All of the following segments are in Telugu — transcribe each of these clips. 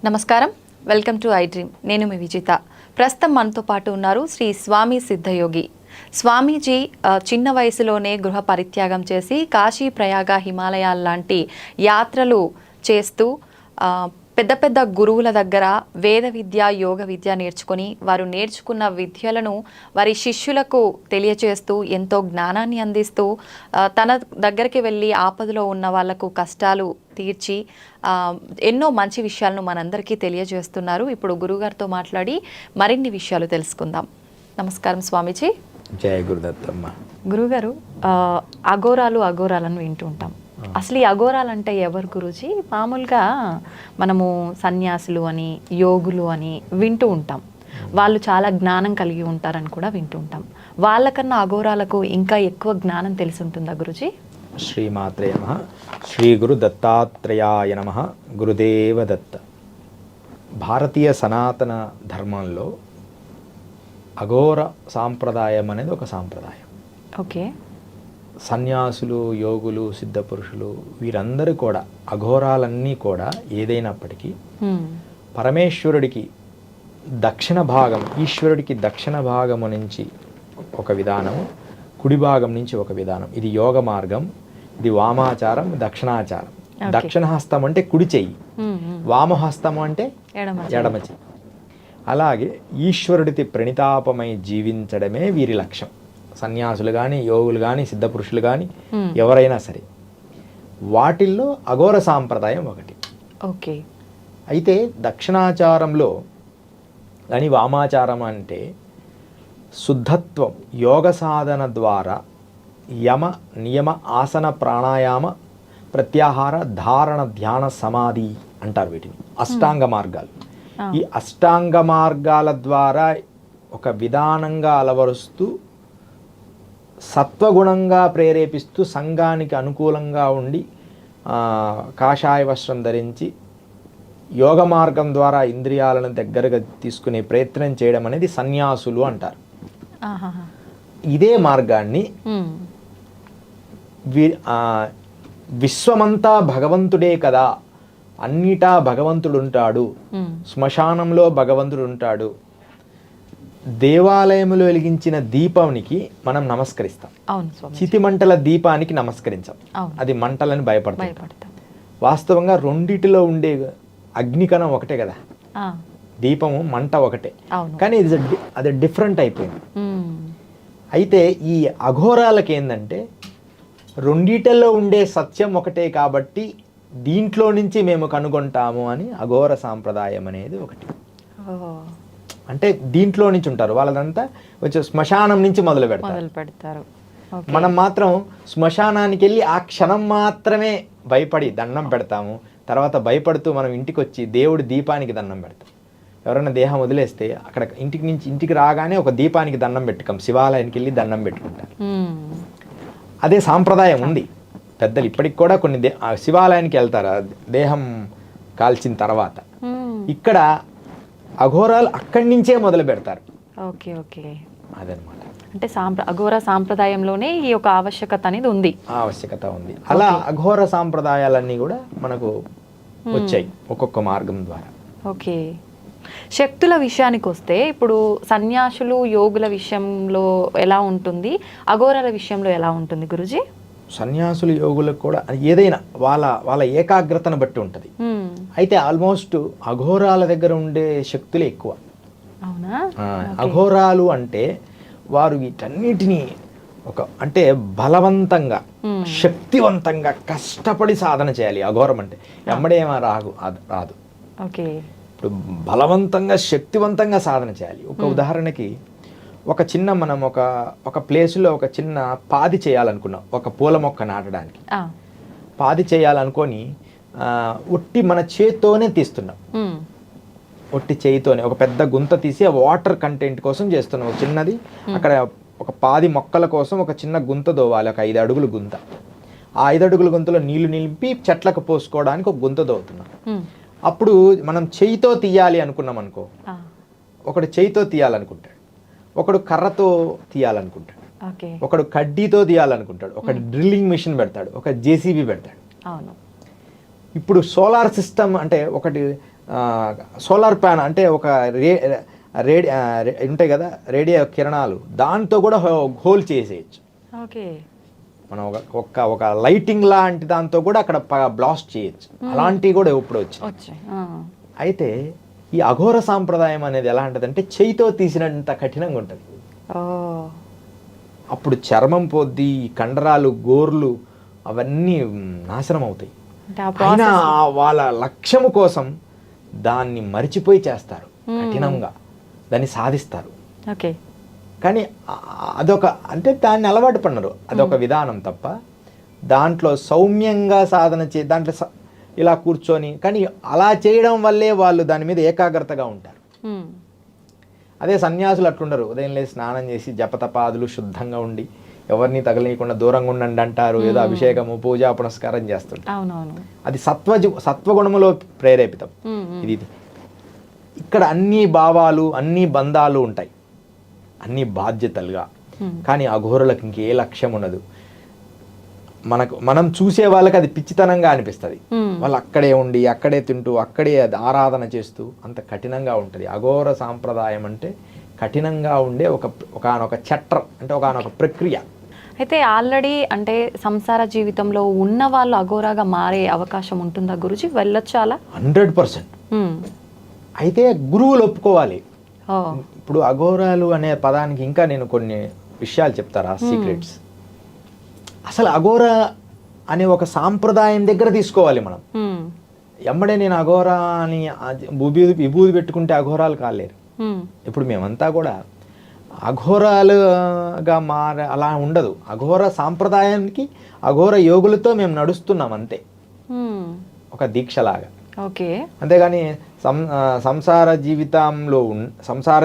నమస్కారం, వెల్కమ్ టు ఐ డ్రీమ్. నేను మీ విజిత. ప్రస్తుతం మనతో పాటు ఉన్నారు శ్రీ స్వామి సిద్ధయోగి. స్వామీజీ చిన్న వయసులోనే గృహ పరిత్యాగం చేసి కాశీ, ప్రయాగ, హిమాలయాల లాంటి యాత్రలు చేస్తూ పెద్ద పెద్ద గురువుల దగ్గర వేద విద్య, యోగ విద్య నేర్చుకొని వారు నేర్చుకున్న విద్యలను వారి శిష్యులకు తెలియచేస్తూ ఎంతో జ్ఞానాన్ని అందిస్తూ తన దగ్గరికి వెళ్ళి ఆపదలో ఉన్న వాళ్లకు కష్టాలు తీర్చి ఎన్నో మంచి విషయాలను మనందరికీ తెలియజేస్తున్నారు. ఇప్పుడు గురుగారితో మాట్లాడి మరిన్ని విషయాలు తెలుసుకుందాం. నమస్కారం స్వామీజీ. జయ గురుదత్తమ్మ. గురుగారు, అఘోరాలను వింటూ ఉంటాం. అసలు ఈ అఘోరాలు అంటే ఎవరు గురూజీ? మామూలుగా మనము సన్యాసులు అని, యోగులు అని వింటూ ఉంటాం. వాళ్ళు చాలా జ్ఞానం కలిగి ఉంటారని కూడా వింటూ ఉంటాం. వాళ్ళకన్నా అఘోరాలకు ఇంకా ఎక్కువ జ్ఞానం తెలిసి ఉంటుందా గురూజీ? శ్రీమాత్రే నమః. శ్రీ గురు దత్తాత్రేయాయ నమః. గురుదేవ దత్త. భారతీయ సనాతన ధర్మంలో అఘోర సాంప్రదాయం అనేది ఒక సాంప్రదాయం. ఓకే. సన్యాసులు, యోగులు, సిద్ధపురుషులు వీరందరూ కూడా, అఘోరాలన్నీ కూడా ఏదైనప్పటికీ పరమేశ్వరుడికి దక్షిణ భాగం, ఈశ్వరుడికి దక్షిణ భాగము నుంచి ఒక విధానము, కుడి భాగం నుంచి ఒక విధానం. ఇది యోగ మార్గం, ఇది వామాచారం, దక్షిణాచారం. దక్షిణ హస్తం అంటే కుడి చెయ్యి, వామహస్తం అంటే ఎడమ చెయ్యి. అలాగే ఈశ్వరుడికి ప్రణితాపమై జీవించడమే వీరి లక్ష్యం. సన్యాసులు కానీ, యోగులు కానీ, సిద్ధపురుషులు కానీ ఎవరైనా సరే, వాటిల్లో అఘోర సాంప్రదాయం ఒకటి. ఓకే. అయితే దక్షిణాచారంలో కానీ వామాచారం అంటే శుద్ధత్వం, యోగ సాధన ద్వారా యమ, నియమ, ఆసన, ప్రాణాయామ, ప్రత్యాహార, ధారణ, ధ్యాన, సమాధి అంటారు వీటిని. అష్టాంగ మార్గాలు. ఈ అష్టాంగ మార్గాల ద్వారా ఒక విధానంగా అలవరుస్తూ సత్వగుణంగా ప్రేరేపిస్తూ సంఘానికి అనుకూలంగా ఉండి కాషాయ వస్త్రం ధరించి యోగ మార్గం ద్వారా ఇంద్రియాలను దగ్గరగా తీసుకునే ప్రయత్నం చేయడం అనేది సన్యాసులు అంటారు. ఇదే మార్గాన్ని విశ్వమంతా భగవంతుడే కదా, అన్నిటా భగవంతుడు ఉంటాడు, శ్మశానంలో భగవంతుడు ఉంటాడు, దేవాలయంలో వెలిగించిన దీపానికి మనం నమస్కరిస్తాం, చితి మంటల దీపానికి నమస్కరించాం. అది మంటలని భయపడతాం. వాస్తవంగా రెండిటిలో ఉండే అగ్నికణం ఒకటే కదా, దీపము మంట ఒకటే, కానీ అది డిఫరెంట్ అయిపోయింది. అయితే ఈ అఘోరాలకి ఏంటంటే రెండిటిలో ఉండే సత్యం ఒకటే కాబట్టి దీంట్లో నుంచి మేము కనుగొంటాము అని అఘోర సాంప్రదాయం అనేది ఒకటి. అంటే దీంట్లో నుంచి ఉంటారు వాళ్ళదంతా, కొంచెం శ్మశానం నుంచి మొదలు పెడతారు. మనం మాత్రం శ్మశానానికి వెళ్ళి ఆ క్షణం మాత్రమే భయపడి దండం పెడతాము. తర్వాత భయపడుతూ మనం ఇంటికి వచ్చి దేవుడి దీపానికి దండం పెడతాం. ఎవరైనా దేహం వదిలేస్తే అక్కడ ఇంటికి రాగానే ఒక దీపానికి దండం పెట్టుకోం, శివాలయానికి వెళ్ళి దండం పెట్టుకుంటారు. అదే సాంప్రదాయం ఉంది. పెద్దలు ఇప్పటికి కూడా కొన్ని శివాలయానికి వెళ్తారు దేహం కాల్చిన తర్వాత. ఇక్కడ అఘోరాలు అక్కడి నుంచే మొదలు పెడతారు. ఓకే ఓకే, అదనమాట. అంటే అఘోర సాంప్రదాయంలోనే ఈ యొక్క ఆవశ్యకత అనేది ఉంది. ఆవశ్యకత ఉంది. అలా అఘోర సాంప్రదాయాలన్నీ కూడా మనకు వచ్చాయి ఒక్కొక్క మార్గం ద్వారా. ఓకే. శక్తుల విషయానికి వస్తే ఇప్పుడు సన్యాసులు, యోగుల విషయంలో ఎలా ఉంటుంది, అఘోరాల విషయంలో ఎలా ఉంటుంది గురుజీ? సన్యాసులు, యోగులకు కూడా ఏదైనా వాళ్ళ ఏకాగ్రతను బట్టి ఉంటుంది. అయితే ఆల్మోస్ట్ అఘోరాల దగ్గర ఉండే శక్తులే ఎక్కువ. అఘోరాలు అంటే వారు వీటన్నిటినీ అంటే బలవంతంగా, శక్తివంతంగా కష్టపడి సాధన చేయాలి. అఘోరం అంటే ఎమ్మడేమో రాదు. ఇప్పుడు బలవంతంగా, శక్తివంతంగా సాధన చేయాలి. ఒక ఉదాహరణకి ఒక చిన్న మనం ఒక ప్లేస్లో ఒక చిన్న పాది చేయాలనుకున్నాం, ఒక పూల మొక్క నాటడానికి పాది చేయాలనుకొని ఒట్టి మన చేత్తోనే తీస్తున్నాం. ఒట్టి చేయితోనే ఒక పెద్ద గుంత తీసి ఆ వాటర్ కంటెంట్ కోసం చేస్తున్నాం. ఒక చిన్నది అక్కడ ఒక పాది మొక్కల కోసం ఒక చిన్న గుంత దోవాలి, ఒక 5 అడుగుల గుంత. ఆ 5 అడుగుల గుంతలో నీళ్లు నింపి చెట్లకు పోసుకోవడానికి ఒక గుంత దోవుతున్నాం. అప్పుడు మనం చేయితో తీయాలి అనుకున్నాం అనుకో, ఒకడు చేయితో తీయాలనుకుంటాడు, ఒకడు కర్రతో తీయాలనుకుంటాడు, ఒకడు కడ్డీతో తీయాలనుకుంటాడు, ఒకడు డ్రిల్లింగ్ మిషన్ పెడతాడు, ఒక జేసీబీ పెడతాడు. ఇప్పుడు సోలార్ సిస్టమ్ అంటే ఒకటి సోలార్ ప్యాన్ అంటే ఒక ఉంటాయి కదా రేడియో కిరణాలు, దాంతో కూడా హోల్ చేసేయచ్చు. ఓకే, మనం ఒక లైటింగ్ లాంటి దాంతో కూడా అక్కడ బ్లాస్ట్ చేయొచ్చు. అలాంటివి కూడా ఇప్పుడు వచ్చాయి. అయితే ఈ అఘోర సాంప్రదాయం అనేది ఎలాంటిదంటే చేయితో తీసినంత కఠినంగా ఉంటుంది. అప్పుడు చర్మం పోద్ది, కండరాలు, గోర్లు అవన్నీ నాశనం అవుతాయి. అయినా వాళ్ళ లక్ష్యము కోసం దాన్ని మరిచిపోయి చేస్తారు, కఠినంగా దాన్ని సాధిస్తారు. ఓకే, కానీ అదొక అంటే దాన్ని అలవాటు పడినారు, అదొక విధానం తప్ప దాంట్లో సౌమ్యంగా సాధన దాంట్లో ఇలా కూర్చొని, కానీ అలా చేయడం వల్లే వాళ్ళు దాని మీద ఏకాగ్రతగా ఉంటారు. అదే సన్యాసులు అట్లుండరు, ఉదయం లేసి స్నానం చేసి జపతపాదులు శుద్ధంగా ఉండి ఎవరిని తగలేయకుండా దూరంగా ఉండండి అంటారు. ఏదో అభిషేకము, పూజ, పునస్కారం చేస్తుంటారు. అది సత్వగుణములో ప్రేరేపితం. ఇది ఇక్కడ అన్ని భావాలు, అన్ని బంధాలు ఉంటాయి, అన్ని బాధ్యతలుగా. కానీ అఘోరులకు ఇంకే లక్ష్యం ఉండదు. మనం చూసే వాళ్ళకి అది పిచ్చితనంగా అనిపిస్తుంది. వాళ్ళు అక్కడే ఉండి, అక్కడే తింటూ, అక్కడే ఆరాధన చేస్తూ అంత కఠినంగా ఉంటుంది. అఘోర సాంప్రదాయం అంటే కఠినంగా ఉండే ఒకనొక చట్రం, అంటే ఒకనొక ప్రక్రియ. అయితే ఆల్రెడీ అంటే సంసార జీవితంలో ఉన్న వాళ్ళు అఘోరాగా మారే అవకాశం ఉంటుందా గురుజీ? వెళ్ళొచ్చు అలా? 100%. అయితే గురువులు ఒప్పుకోవాలి. ఇప్పుడు అఘోరాలు అనే పదానికి ఇంకా నేను కొన్ని విషయాలు చెప్తారా, సీక్రెట్స్. అసలు అఘోర అనే ఒక సాంప్రదాయం దగ్గర తీసుకోవాలి మనం. ఎమ్మడే నేను అఘోరా అని విభూది పెట్టుకుంటే అఘోరాలు కాలేరు. ఇప్పుడు మేమంతా కూడా అఘోరాలుగా అలా ఉండదు. అఘోర సాంప్రదాయానికి అఘోర యోగులతో మేము నడుస్తున్నాం అంతే, ఒక దీక్షలాగా. ఓకే, అంతేగాని సంసార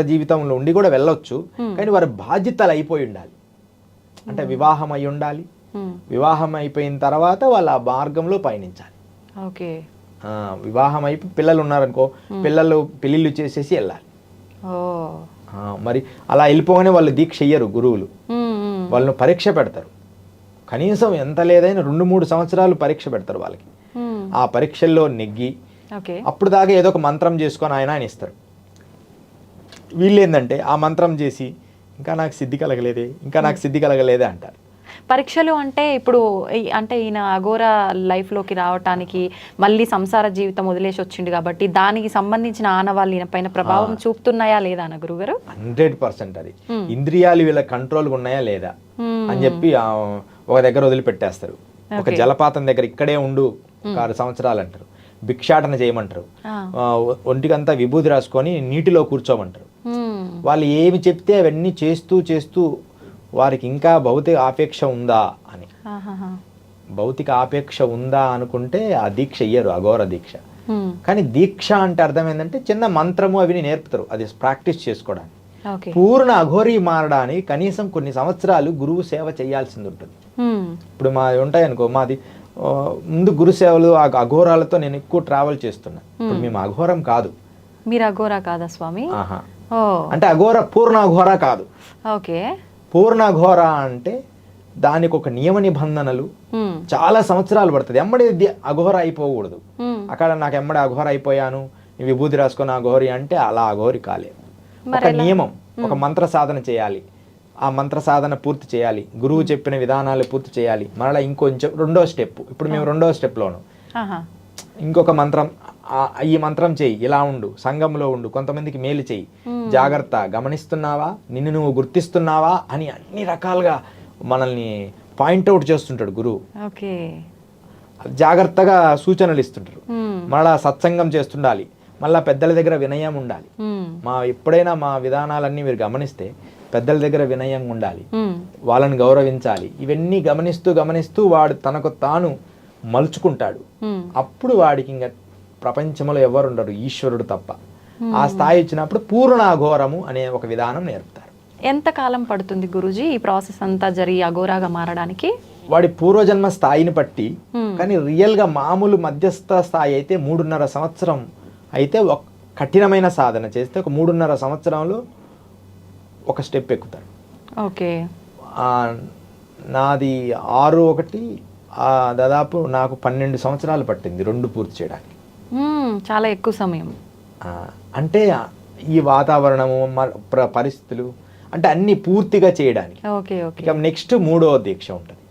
జీవితంలో ఉండి కూడా వెళ్ళొచ్చు. కానీ వారి బాధ్యతలు అయిపోయి ఉండాలి. అంటే వివాహం అయి ఉండాలి. వివాహం అయిపోయిన తర్వాత వాళ్ళు ఆ మార్గంలో పయనించాలి. ఓకే, వివాహం అయిపోయి పిల్లలు ఉన్నారనుకో, పెళ్ళిళ్ళు చేసేసి వెళ్ళాలి. మరి అలా వెళ్ళిపోగానే వాళ్ళు దీక్ష చెయ్యరు గురువులు. వాళ్ళను పరీక్ష పెడతారు. కనీసం ఎంత లేదైనా 2-3 సంవత్సరాలు పరీక్ష పెడతారు వాళ్ళకి. ఆ పరీక్షల్లో నెగ్గి అప్పుడు దాకా ఏదో ఒక మంత్రం చేసుకొని ఆయన ఇస్తారు. వీళ్ళు ఏంటంటే ఆ మంత్రం చేసి ఇంకా నాకు సిద్ధి కలగలేదే అంటారు. పరీక్షలు అంటే ఇప్పుడు అంటే ఈయన అఘోర లైఫ్లోకి రావటానికి మళ్ళీ సంసార జీవితం వదిలేసి వచ్చిండు కాబట్టి దానికి సంబంధించిన ఆనవాళ్ళు ఈయన పైన ప్రభావం చూపుతున్నాయా లేదా అన్న గురుగారు? 100% అది. ఇంద్రియాలు వీళ్ళ కంట్రోల్గా ఉన్నాయా లేదా అని చెప్పి ఒక దగ్గర వదిలిపెట్టేస్తారు. ఒక జలపాతం దగ్గర ఇక్కడే ఉండు 6 సంవత్సరాలు అంటారు. భిక్షాటన చేయమంటారు. ఒంటికంతా విభూది రాసుకొని నీటిలో కూర్చోమంటారు. వాళ్ళు ఏమి చెప్తే అవన్నీ చేస్తూ వారికి ఇంకా భౌతిక ఆపేక్ష ఉందా అని, భౌతిక ఆపేక్ష ఉందా అనుకుంటే ఆ దీక్ష ఇయ్యరు, అఘోర దీక్ష. కానీ దీక్ష అంటే అర్థం ఏంటంటే చిన్న మంత్రము అవి నేర్పుతారు, అది ప్రాక్టీస్ చేసుకోవడానికి. పూర్ణ అఘోరీ మారడానికి కనీసం కొన్ని సంవత్సరాలు గురువు సేవ చేయాల్సింది ఉంటుంది. ఇప్పుడు మాది ఉంటాయి అనుకో, మాది ముందు గురు సేవలు అఘోరాలతో నేను ఎక్కువ ట్రావెల్ చేస్తున్నా. ఇప్పుడు మేము అఘోరం కాదు. మీరు అఘోరా కాదా స్వామి? అంటే అఘోర పూర్ణ అఘోర కాదు. ఓకే, పూర్ణ అఘోర అంటే దానికి ఒక నియమ నిబంధనలు, చాలా సంవత్సరాలు పడుతుంది. ఎమ్మడి అఘోర అయిపోకూడదు. అక్కడ నాకు ఎమ్మడి అఘోర అయిపోయాను, విభూతి రాసుకొని అఘోరి అంటే అలా అఘోరి కాలేదు. ఒక నియమం, ఒక మంత్ర సాధన చేయాలి. ఆ మంత్ర సాధన పూర్తి చేయాలి, గురువు చెప్పిన విధానాలు పూర్తి చేయాలి. మరలా ఇంకొంచెం 2వ స్టెప్, ఇప్పుడు మేము 2వ స్టెప్లోను ఇంకొక మంత్రం, ఈ మంత్రం చెయ్యి, ఇలా ఉండు, సంఘంలో ఉండు, కొంతమందికి మేలు చెయ్యి, జాగ్రత్త, గమనిస్తున్నావా, నిన్ను నువ్వు గుర్తిస్తున్నావా అని అన్ని రకాలుగా మనల్ని పాయింట్అవుట్ చేస్తుంటాడు గురువు. జాగ్రత్తగా సూచనలు ఇస్తుంటారు. మళ్ళా సత్సంగం చేస్తుండాలి, మళ్ళా పెద్దల దగ్గర వినయం ఉండాలి. ఎప్పుడైనా మా విధానాలన్నీ మీరు గమనిస్తే పెద్దల దగ్గర వినయంగా ఉండాలి, వాళ్ళని గౌరవించాలి. ఇవన్నీ గమనిస్తూ వాడు తనకు తాను మలుచుకుంటాడు. అప్పుడు వాడికి ఇంకా ప్రపంచంలో ఎవరు ఉండరు, ఈశ్వరుడు తప్ప. ఆ స్థాయి వచ్చినప్పుడు పూర్ణ అఘోరము అనే ఒక విధానం నేర్పుతారు. ఎంత కాలం పడుతుంది గురూజీ ఈ ప్రాసెస్ అంతా జరిగి అఘోరాగా మారడానికి? వాడి పూర్వజన్మ స్థాయిని బట్టి. కానీ రియల్గా మామూలు మధ్యస్థ స్థాయి అయితే 3.5 సంవత్సరం అయితే ఒక కఠినమైన సాధన చేస్తే ఒక 3.5 సంవత్సరంలో ఒక స్టెప్ ఎక్కుతారు. ఓకే, నాది 6-1 దాదాపు నాకు 12 సంవత్సరాలు పట్టింది 2 పూర్తి చేయడానికి. చాలా ఎక్కువ సమయం. అంటే ఈ వాతావరణము పరిస్థితులు అంటే అన్ని పూర్తిగా చేయడానికి. Okay okay. ఇక నెక్స్ట్ 3వ దీక్ష ఉంటుంది,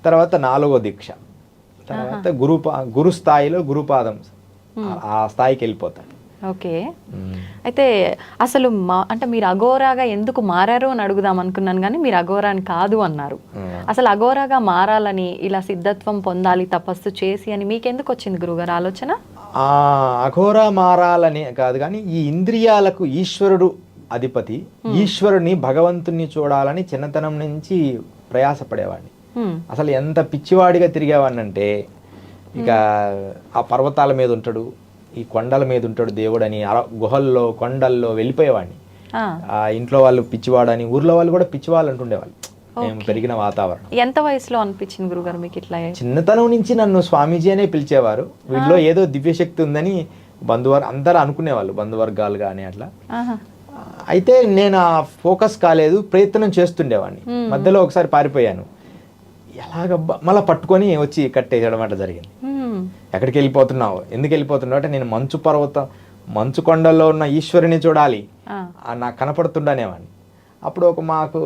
తర్వాత 4వ దీక్ష, తర్వాత గురు స్థాయిలో గురుపాదం ఆ స్థాయికి వెళ్ళిపోతాడు. ఓకే. అయితే అసలు అంటే మీరు అఘోరాగా ఎందుకు మారారు అని అడుగుదాం అనుకున్నాను, కానీ మీరు అఘోరాని కాదు అన్నారు. అసలు అఘోరాగా మారాలని, ఇలా సిద్ధత్వం పొందాలి తపస్సు చేసి అని మీకెందుకు వచ్చింది గురుగారు ఆలోచన? అఘోరా మారాలని కాదు, కానీ ఈ ఇంద్రియాలకు ఈశ్వరుడు అధిపతి, ఈశ్వరుని భగవంతుని చూడాలని చిన్నతనం నుంచి ప్రయాసపడేవాడిని. అసలు ఎంత పిచ్చివాడిగా తిరిగేవాడిని అంటే, ఇక ఆ పర్వతాల మీద ఉంటాడు, ఈ కొండల మీద ఉంటాడు దేవుడు అని గుహల్లో కొండల్లో వెళ్ళిపోయేవాడిని. ఆ ఇంట్లో వాళ్ళు పిచ్చివాడని, ఊర్లో వాళ్ళు కూడా పిచ్చివాళ్ళు అంటుండేవాళ్ళు మేము పెరిగిన వాతావరణం. ఎంత వయసులో అనిపించింది గురుగారు మీకు ఇట్లా? చిన్నతనం నుంచి నన్ను స్వామీజీ అనే పిలిచేవారు. వీళ్ళలో ఏదో దివ్యశక్తి ఉందని అందరూ అనుకునేవాళ్ళు, బంధువర్గాలు కానీ అట్లా. అయితే నేను ఆ ఫోకస్ కాలేదు, ప్రయత్నం చేస్తుండేవాడిని. మధ్యలో ఒకసారి పారిపోయాను, ఎలాగబ్బా మళ్ళీ పట్టుకొని వచ్చి కట్టేయడం అట్లా జరిగింది. ఎక్కడికి వెళ్ళిపోతున్నావు, ఎందుకు వెళ్ళిపోతున్నావు అంటే, నేను మంచు కొండల్లో ఉన్న ఈశ్వరుని చూడాలి నాకు కనపడుతుండనేవాడిని. అప్పుడు మాకు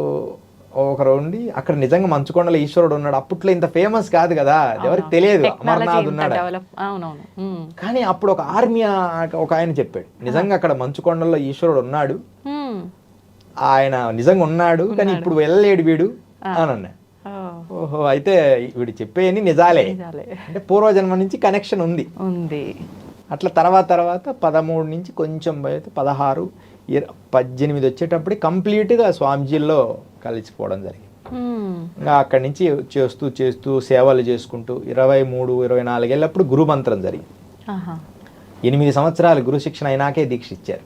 ఒకరు ఉండి, అక్కడ నిజంగా మంచుకొండలో ఈశ్వరుడు ఉన్నాడు. అప్పట్లో ఇంత ఫేమస్ కాదు కదా, ఎవరికి తెలియదు అమర్నాథ్ ఉన్నాడు. కానీ అప్పుడు ఒక ఆర్మీ ఒక ఆయన చెప్పాడు, నిజంగా అక్కడ మంచుకొండల్లో ఈశ్వరుడు ఉన్నాడు, ఆయన నిజంగా ఉన్నాడు, కానీ ఇప్పుడు వెళ్ళలేడు వీడు అని అన్నా. ఓహో, అయితే వీడు చెప్పేయని నిజాలే, అంటే పూర్వజన్మ నుంచి కనెక్షన్ ఉంది. అట్లా తర్వాత 13 నుంచి కొంచెం 16, 18 వచ్చేటప్పుడు కంప్లీట్గా స్వామిజీల్లో కలిసిపోవడం జరిగింది. ఇంకా అక్కడి నుంచి చేస్తూ సేవలు చేసుకుంటూ 23, 24 ఏళ్ళప్పుడు గురు మంత్రం జరిగింది. 8 సంవత్సరాలు గురు శిక్షణ అయినాకే దీక్ష ఇచ్చారు.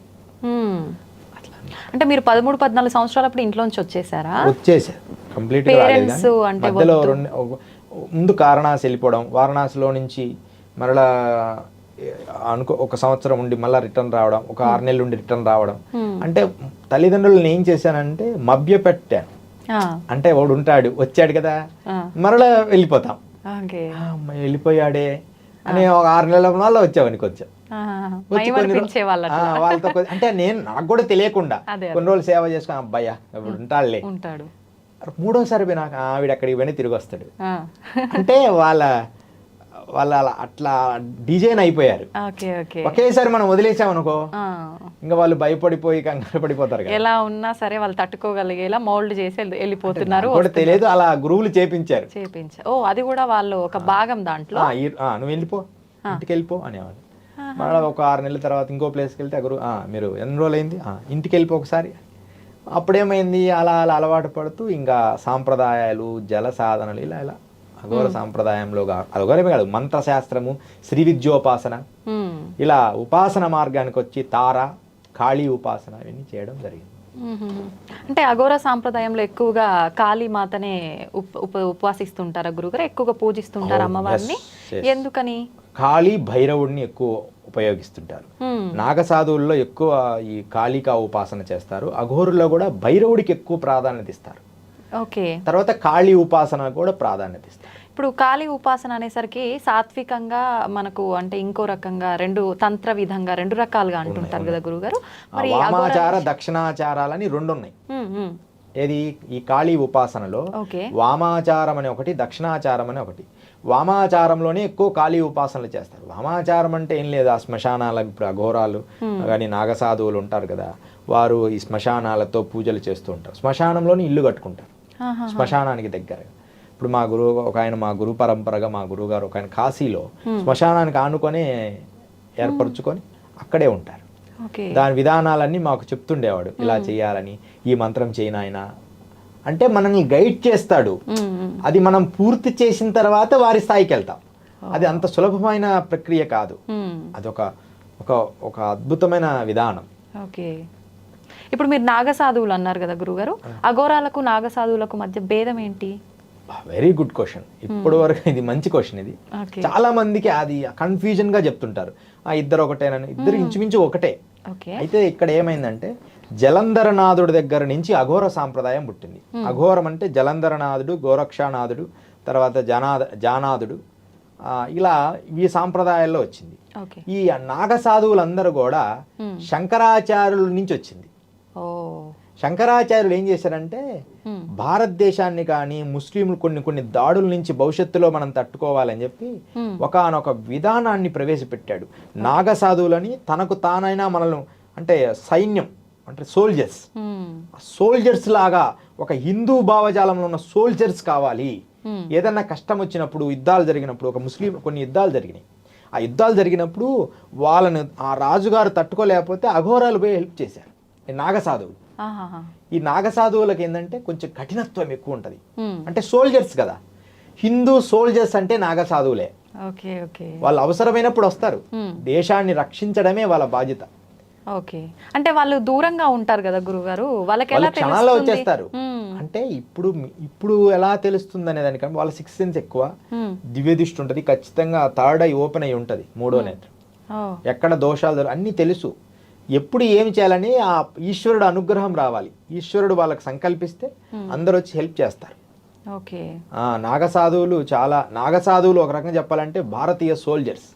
అంటే మీరు 13, 14 సంవత్సరాలప్పుడు ఇంట్లోంచి వచ్చేసారా? వచ్చేసారు, కంప్లీట్గా రాలేదు. మధ్యలో ముందు వారణాసి వెళ్ళిపోవడం, వారణాసిలో నుంచి మరలా ఒక సంవత్సరం ఉండి మళ్ళీ రిటర్న్ రావడం, ఒక 6 నెలలు ఉండి రిటర్న్ రావడం. అంటే తల్లిదండ్రులను ఏం చేశానంటే మభ్య పెట్టాను. అంటే వాడు ఉంటాడు, వచ్చాడు కదా మరలా వెళ్ళిపోతాం, వెళ్ళిపోయాడే అని ఒక 6 నెలల వల్ల వచ్చావని కొంచెం వాళ్ళతో. అంటే నాకు కూడా తెలియకుండా కొన్ని రోజులు సేవ చేసుకుని అబ్బాయ్యా ఇప్పుడు ఉంటాడులే, 3వసారి నాకు ఆవిడ అక్కడికి పోయి తిరిగి వస్తాడు. అంటే వాళ్ళ అట్లా డిజైన్ అయిపోయారు. ఒకేసారి మనం వదిలేసామనుకో ఇంకా వాళ్ళు భయపడిపోయి కంగారు పడిపోతారు. ఎలా ఉన్నా సరే వాళ్ళు తట్టుకోగలిగేలా మౌల్డ్ చేసి వెళ్ళిపోతున్నారు. తెలియదు, అలా గురువులు చేపించారు. ఓ, అది కూడా వాళ్ళు ఒక భాగం దాంట్లో. నువ్వు వెళ్ళిపో, ఇంటికి వెళ్ళిపో అనేవాళ్ళు. మళ్ళీ ఒక 6 నెలల తర్వాత ఇంకో ప్లేస్కి వెళ్తే గురువు మీరు ఎన్ని రోజులు అయింది, ఇంటికి వెళ్ళిపో ఒకసారి. అప్పుడేమైంది, అలా అలవాటు పడుతూ ఇంకా సాంప్రదాయాలు, జల సాధనలు ఇలా అఘోర సాంప్రదాయంలో అఘోరమే కాదు, మంత్రశాస్త్రము, శ్రీ విద్యోపాసన, ఇలా ఉపాసన మార్గానికి వచ్చి తార, కాళీ ఉపాసన ఇవన్నీ చేయడం జరిగింది. అంటే అఘోర సాంప్రదాయంలో ఎక్కువగా కాళీ మాతనే ఉపవాసిస్తుంటారా గురుగారు? ఎక్కువగా పూజిస్తుంటారు అమ్మవారిని, ఎందుకని? కాళీ భైరవుడిని ఎక్కువ ఉపయోగిస్తుంటారు. నాగసాధువుల్లో ఎక్కువ ఈ కాళికా ఉపాసన చేస్తారు. అఘోరుల్లో కూడా భైరవుడికి ఎక్కువ ప్రాధాన్యత ఇస్తారు. తర్వాత కాళీ ఉపాసన కూడా ప్రాధాన్యత ఇస్తారు. ఇప్పుడు కాళీ ఉపాసన అనేసరికి సాత్వికంగా మనకు అంటే ఇంకో రకంగా తంత్ర విధంగా 2 రకాలుగా అంటుంటారు కదా గురుగారు. వామాచార దక్షిణాచారాలని 2 ఉన్నాయి. ఏది ఈ కాళీ ఉపాసనలో వామాచారం అనే ఒకటి, దక్షిణాచారం అనే ఒకటి. వామాచారంలోనే ఎక్కువ కాళీ ఉపాసనలు చేస్తారు. వామాచారం అంటే ఏం లేదు, ఆ శ్మశానాల, ఇప్పుడు అఘోరాలు కానీ నాగసాధువులు ఉంటారు కదా, వారు ఈ శ్మశానాలతో పూజలు చేస్తూ ఉంటారు. శ్మశానంలోని ఇల్లు కట్టుకుంటారు శ్మశానానికి దగ్గర. ఇప్పుడు మా గురు పరంపరగా మా గురువు గారు ఒక ఆయన కాశీలో శ్మశానానికి ఆనుకొని ఏర్పరచుకొని అక్కడే ఉంటారు. దాని విధానాలన్నీ మాకు చెప్తుండేవాడు, ఇలా చేయాలని, ఈ మంత్రం చేయనాయన అంటే మనల్ని గైడ్ చేస్తాడు. అది మనం పూర్తి చేసిన తర్వాత వారి స్థాయికి వెళ్తాం. అది అంత సులభమైన ప్రక్రియ కాదు, అది ఒక అద్భుతమైన విధానం. ఓకే. ఇప్పుడు మీరు నాగసాధువులు అన్నారు కదా గురుగారు, అఘోరాలకు నాగసాధువులకు మధ్య భేదం ఏంటి? Very good question. ఇప్పటి వరకు ఇది మంచి క్వశ్చన్. ఇది చాలా మందికి అది కన్ఫ్యూజన్ గా చెప్తుంటారు, ఇద్దరు ఒకటేనని. ఇద్దరు ఇంచుమించు ఒకటే. అయితే ఇక్కడ ఏమైందంటే, జలంధరనాథుడి దగ్గర నుంచి అఘోర సాంప్రదాయం పుట్టింది. అఘోరం అంటే జలంధరనాథుడు, గోరక్షానాథుడు, తర్వాత జానాథుడు, ఇలా ఈ సాంప్రదాయాల్లో వచ్చింది. ఓకే. ఈ నాగ సాధువులందరూ కూడా శంకరాచార్యుల నుంచి వచ్చింది. ఓ. శంకరాచార్యులు ఏం చేశారంటే భారతదేశాన్ని కానీ ముస్లింలు కొన్ని దాడుల నుంచి భవిష్యత్తులో మనం తట్టుకోవాలని చెప్పి ఒకానొక విధానాన్ని ప్రవేశపెట్టాడు. నాగ సాధువులని తనకు తానైనా మనల్ని అంటే సైన్యం అంటే సోల్జర్స్ లాగా ఒక హిందూ భావజాలంలో ఉన్న సోల్జర్స్ కావాలి. ఏదన్నా కష్టం వచ్చినప్పుడు యుద్ధాలు జరిగినప్పుడు ఒక ముస్లిం కొన్ని యుద్ధాలు జరిగినాయి. ఆ యుద్ధాలు జరిగినప్పుడు వాళ్ళని ఆ రాజుగారు తట్టుకోలేకపోతే అఘోరాలు పోయి హెల్ప్ చేశారు ఈ నాగ సాధువులు. ఈ నాగ సాధువులకు ఏంటంటే కొంచెం కఠినత్వం ఎక్కువ ఉంటుంది. అంటే సోల్జర్స్ కదా, హిందూ సోల్జర్స్ అంటే నాగ సాధువులే. వాళ్ళు అవసరమైనప్పుడు వస్తారు. దేశాన్ని రక్షించడమే వాళ్ళ బాధ్యత. ఓకే. అంటే వాళ్ళు దూరంగా ఉంటారు కదా గురుగారు, వాళ్ళకి ఎలా క్షణాల్లో వచ్చేస్తారు. అంటే ఇప్పుడు ఎలా తెలుస్తుంది అనే దానికంటే వాళ్ళ 6th సెన్స్ ఎక్కువ, దివ్య దృష్టి ఉంటుంది, ఖచ్చితంగా థర్డ్ ఐ ఓపెన్ అయి ఉంటుంది, 3వ నేత్రం, ఎక్కడ దోషాలు అన్నీ తెలుసు. ఎప్పుడు ఏమి చేయాలని ఆ ఈశ్వరుడు అనుగ్రహం రావాలి. ఈశ్వరుడు వాళ్ళకి సంకల్పిస్తే అందరూ వచ్చి హెల్ప్ చేస్తారు. ఓకే. నాగసాధువులు ఒక రకంగా చెప్పాలంటే భారతీయ సోల్జర్స్.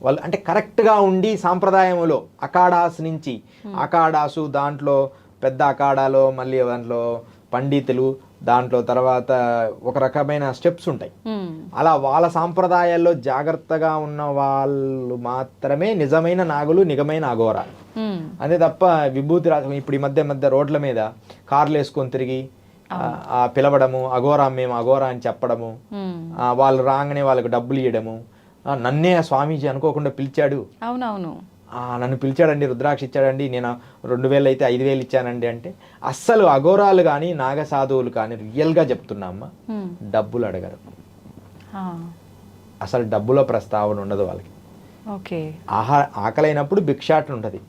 వాళ్ళు అంటే కరెక్ట్గా ఉండి సాంప్రదాయంలో అఖాడాసు దాంట్లో పెద్ద అఖాడాలో మళ్ళీ దాంట్లో పండితులు దాంట్లో తర్వాత ఒక రకమైన స్టెప్స్ ఉంటాయి. అలా వాళ్ళ సాంప్రదాయాల్లో జాగ్రత్తగా ఉన్న వాళ్ళు మాత్రమే నిజమైన నాగులు, నిజమైన అఘోరాలు. అదే తప్ప విభూతి ఇప్పుడు ఈ మధ్య రోడ్ల మీద కార్లు వేసుకొని తిరిగి పిలవడము, మేము అఘోరా అని చెప్పడము, వాళ్ళు రాగానే వాళ్ళకి డబ్బులు ఇవ్వడము, నన్నే స్వామీజీ అనుకోకుండా పిలిచాడు, అవునవును నన్ను పిలిచాడండి, రుద్రాక్ష ఇచ్చాడండి, నేను 2000 అయితే 5000 ఇచ్చానండి అంటే అస్సలు అఘోరాలు కానీ నాగ సాధువులు కానీ రియల్గా చెప్తున్నామ్మా డబ్బులు అడగరు. అసలు డబ్బుల ప్రస్తావన ఉండదు వాళ్ళకి. ఆకలైనప్పుడు భిక్షాటన ఉంటుంది.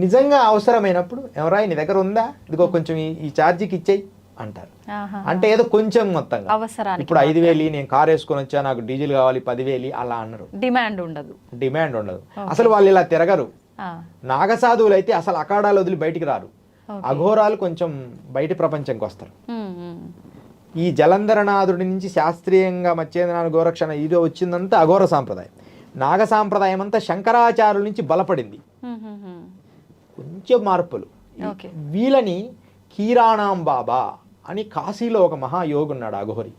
నిజంగా అవసరమైనప్పుడు ఎవరా నీ దగ్గర ఉందా, ఇదిగో కొంచెం ఈ ఛార్జీకి ఇచ్చేయి అంటారు. అంటే ఏదో కొంచెం మొత్తంగా అవసరానికి. ఇప్పుడు 5000 నేను కార్ వేసుకొని వచ్చా, నాకు డీజిల్ కావాలి 10,000 అలా అన్నారు. డిమాండ్ ఉండదు. అసలు వాళ్ళు ఇలా తిరగరు. నాగసాధువులు అయితే అసలు అఖాడాలు వదిలి బయటికి రారు. అఘోరాలు కొంచెం బయటి ప్రపంచంకి వస్తారు. ఈ జలంధరనాథుడి నుంచి శాస్త్రీయంగా మత్స్యేంద్రనాథ గోరక్షణ ఇదో వచ్చిందంతా అఘోర సాంప్రదాయం. నాగ సాంప్రదాయం అంతా శంకరాచార్యుల నుంచి బలపడింది. కొంచెం మార్పులు. వీళ్ళని కీరాణాం బాబా అని కాశీలో ఒక మహాయోగి ఉన్నాడు అఘోరి.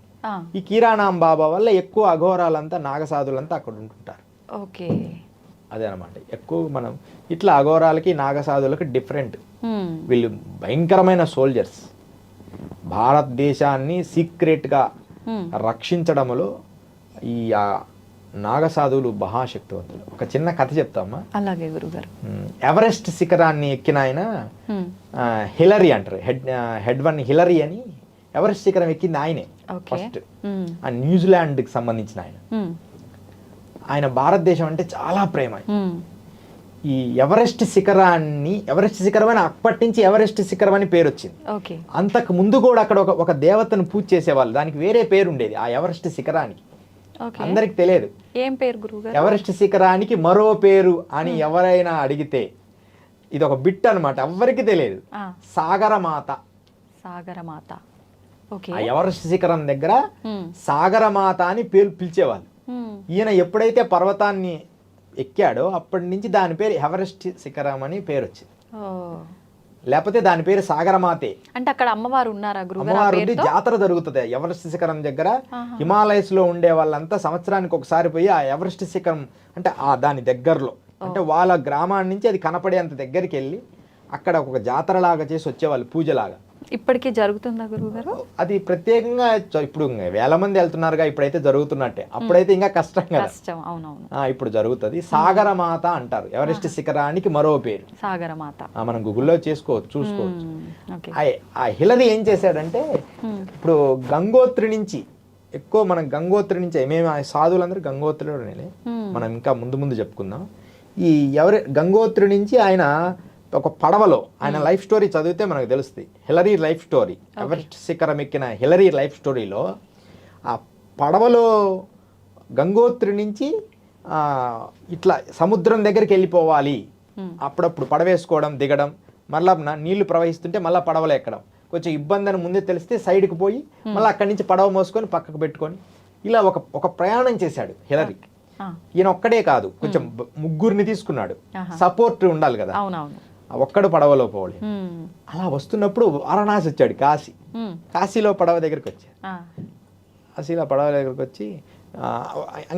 ఈ కీరాణాం బాబా వల్ల ఎక్కువ అఘోరాలంతా నాగసాధులంతా అక్కడ ఉంటుంటారు. అదే అనమాట ఎక్కువ మనం ఇట్లా అఘోరాలకి నాగసాధులకి డిఫరెంట్. వీళ్ళు భయంకరమైన సోల్జర్స్. భారతదేశాన్ని సీక్రెట్గా రక్షించడంలో ఈ నాగసాధువులు మహాశక్తివంతులు. ఒక చిన్న కథ చెప్తామా? అలాగే గురుగారు. ఎవరెస్ట్ శిఖరాన్ని ఎక్కిన ఆయన హిలరీ అంటారు, హెడ్ 1 హిలరీ అని. ఎవరెస్ట్ శిఖరం ఎక్కింది ఆయనే ఫస్ట్. న్యూజిలాండ్కి సంబంధించిన ఆయన భారతదేశం అంటే చాలా ప్రేమ. ఈ ఎవరెస్ట్ శిఖరం అని అప్పటి నుంచి ఎవరెస్ట్ శిఖరం అని పేరు వచ్చింది. అంతకు ముందు కూడా అక్కడ ఒక దేవతను పూజ చేసేవాళ్ళు, దానికి వేరే పేరు ఉండేది ఆ ఎవరెస్ట్ శిఖరానికి. అందరికి తెలియదు ఏం పేరు గురుగారు. ఎవరెస్ట్ శిఖరానికి మరో పేరు అని ఎవరైనా అడిగితే ఇది ఒక బిట్ అనమాట, ఎవ్వరికి తెలియదు. సాగరమాత. ఎవరెస్ట్ శిఖరం దగ్గర సాగరమాత అని పేరు పిలిచేవాళ్ళు. ఈయన ఎప్పుడైతే పర్వతాన్ని ఎక్కాడో అప్పటి నుంచి దాని పేరు ఎవరెస్ట్ శిఖరం అని పేరు వచ్చింది. లేకపోతే దాని పేరు సాగరమాతే. అంటే అక్కడ అమ్మవారు ఉన్నారా? అమ్మవారు జాతర జరుగుతుంది ఎవరెస్ట్ శిఖరం దగ్గర. హిమాలయస్ లో ఉండే వాళ్ళంతా సంవత్సరానికి ఒకసారి పోయి ఆ ఎవరెస్ట్ శిఖరం అంటే దాని దగ్గరలో అంటే వాళ్ళ గ్రామాన్ని నుంచి అది కనపడేంత దగ్గరికి వెళ్ళి అక్కడ ఒక జాతర లాగా చేసి వచ్చేవాళ్ళు, పూజలాగా. ఇప్పటికీ జరుగుతుందా గురువుగారు? అది ప్రత్యేకంగా ఇప్పుడు వేల మంది వెళ్తున్నారుగా, ఇప్పుడైతే జరుగుతున్నట్టే. అప్పుడైతే ఇంకా కష్టం కదా. ఇప్పుడు జరుగుతుంది. సాగరమాత అంటారు ఎవరెస్ట్ శిఖరానికి మరో పేరు సాగరమాత. మనం గూగుల్లో చూసుకోవచ్చు. ఆ హిలరీ ఏం చేశాడంటే ఇప్పుడు గంగోత్రి నుంచి ఎక్కువ మనం గంగోత్రి నుంచి మేము సాధువులందరూ గంగోత్రిలోనే, మనం ఇంకా ముందు చెప్పుకుందాం. ఈ గంగోత్రి నుంచి ఆయన ఒక పడవలో ఆయన లైఫ్ స్టోరీ చదివితే మనకు తెలుస్తుంది. హిలరీ లైఫ్ స్టోరీ, ఎవరెస్ట్ శిఖరం ఎక్కిన హిలరీ లైఫ్ స్టోరీలో ఆ పడవలో గంగోత్రి నుంచి ఇట్లా సముద్రం దగ్గరికి వెళ్ళిపోవాలి. అప్పుడప్పుడు పడవేసుకోవడం దిగడం, మళ్ళా నీళ్లు ప్రవహిస్తుంటే మళ్ళీ పడవలో ఎక్కడం. కొంచెం ఇబ్బంది అని ముందే తెలిస్తే సైడ్కి పోయి మళ్ళీ అక్కడి నుంచి పడవ మోసుకొని పక్కకు పెట్టుకొని ఇలా ఒక ఒక ప్రయాణం చేశాడు హిలరీ. ఈయన ఒక్కడే కాదు, కొంచెం ముగ్గురిని తీసుకున్నాడు, సపోర్ట్ ఉండాలి కదా, ఒక్కడు పడవలో పోవాలి. అలా వస్తున్నప్పుడు వారణాసి వచ్చాడు, కాశీలో పడవ దగ్గరికి వచ్చాడు. కాశీలో పడవ దగ్గరికి వచ్చి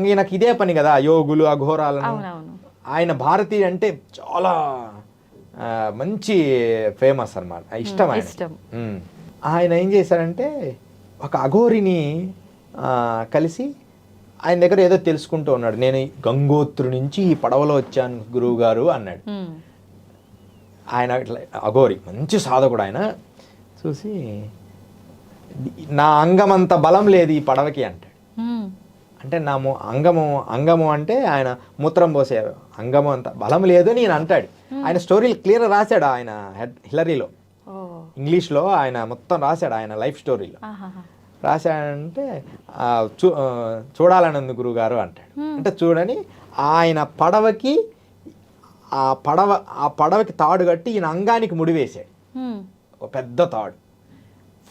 ఈయనకు ఇదే పని కదా, యోగులు అఘోరాలను. ఆయన భారతీయ అంటే చాలా మంచి ఫేమస్ అన్నమాట, ఇష్టం ఆయన. ఆయన ఏం చేశారంటే ఒక అఘోరిని కలిసి ఆయన దగ్గర ఏదో తెలుసుకుంటూ ఉన్నాడు. నేను గంగోత్రి నుంచి ఈ పడవలో వచ్చాను గురువు గారు అన్నాడు. ఆయన ఇట్లా అఘోరి మంచి సాధకుడు. ఆయన చూసి నా అంగమంత బలం లేదు ఈ పడవకి అంటాడు. అంటే నా అంగము అంటే ఆయన మూత్రం పోసే అంగము అంత బలం లేదు నేను అంటాడు. ఆయన స్టోరీలు క్లియర్ రాశాడు ఆయన హిలరీలో, ఇంగ్లీష్లో ఆయన మొత్తం రాశాడు ఆయన లైఫ్ స్టోరీలో. రాశాడంటే చూడాలని గురువుగారు అంటాడు. అంటే చూడని ఆయన పడవకి ఆ పడవకి తాడు కట్టి ఈయన అంగానికి ముడివేశాడు, ఒక పెద్ద తాడు.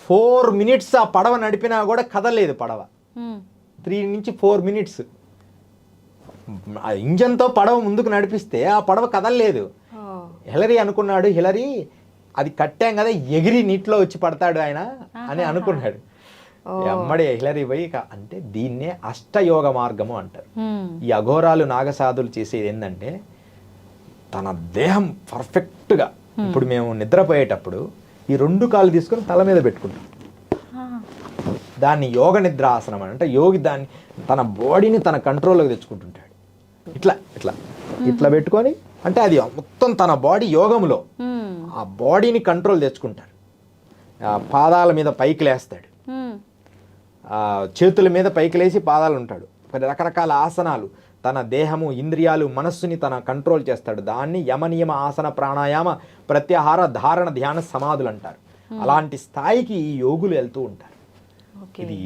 4 minutes ఆ పడవ నడిపినా కూడా కదలేదు పడవ. 3 నుంచి 4 minutes ఆ ఇంజన్తో పడవ ముందుకు నడిపిస్తే ఆ పడవ కదలలేదు. హిలరీ అనుకున్నాడు, హిలరీ అది కట్టాం కదా ఎగిరి నీటిలో వచ్చి పడతాడు ఆయన అని అనుకున్నాడు. ఎమ్మడి హిలరీ పోయి అంటే దీన్నే అష్టయోగ మార్గము అంటారు. ఈ అఘోరాలు నాగసాధులు చేసేది ఏంటంటే తన దేహం పర్ఫెక్ట్గా, ఇప్పుడు మేము నిద్రపోయేటప్పుడు ఈ 2 కాళ్ళు తీసుకొని తల మీద పెట్టుకుంటాం, దాన్ని యోగ నిద్ర ఆసనం అంటే యోగి దాన్ని తన బాడీని తన కంట్రోల్లోకి తెచ్చుకుంటుంటాడు. ఇట్లా ఇట్లా ఇట్లా పెట్టుకొని అంటే అది మొత్తం తన బాడీ యోగంలో ఆ బాడీని కంట్రోల్ తెచ్చుకుంటాడు. పాదాల మీద పైకి లేస్తాడు, చేతుల మీద పైకి లేచి పాదాలు ఉంటాడు. రకరకాల ఆసనాలు, తన దేహము ఇంద్రియాలు మనస్సుని తన కంట్రోల్ చేస్తాడు. దాన్ని యమనియమ ఆసన ప్రాణాయామ ప్రత్యాహార ధారణ ధ్యాన సమాధులు అంటారు. అలాంటి స్థాయికి ఈ యోగులు వెళ్తూ ఉంటారు. ఇది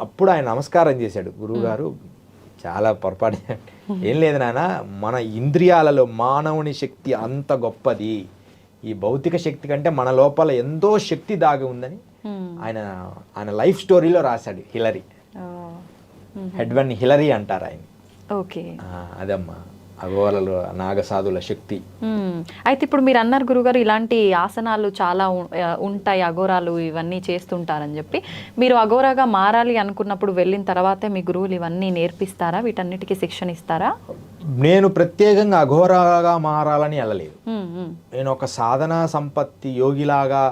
అప్పుడు ఆయన నమస్కారం చేశాడు, గురువుగారు చాలా పొరపాటు, ఏం లేదు నాయన, మన ఇంద్రియాలలో మానవుని శక్తి అంత గొప్పది, ఈ భౌతిక శక్తి కంటే మన లోపల ఎంతో శక్తి దాగి ఉందని ఆయన లైఫ్ స్టోరీలో రాశాడు హిలరీ. హెడ్వన్ హిలరీ అంటారు ఆయన. అదమ్మా అఘోరాలు నాగసాధుల శక్తి. అయితే ఇప్పుడు మీరు అన్నారు గురుగారు ఇలాంటి ఆసనాలు చాలా ఉంటాయి, అఘోరాలు ఇవన్నీ చేస్తుంటారని చెప్పి, మీరు అఘోరాగా మారాలి అనుకున్నప్పుడు వెళ్ళిన తర్వాతే మీ గురువులు ఇవన్నీ నేర్పిస్తారా, వీటన్నిటికీ శిక్షణ ఇస్తారా? నేను ప్రత్యేకంగా అఘోరాగా మారాలని వెళ్ళలేదు. నేను ఒక సాధనా సంపత్తి యోగిలాగా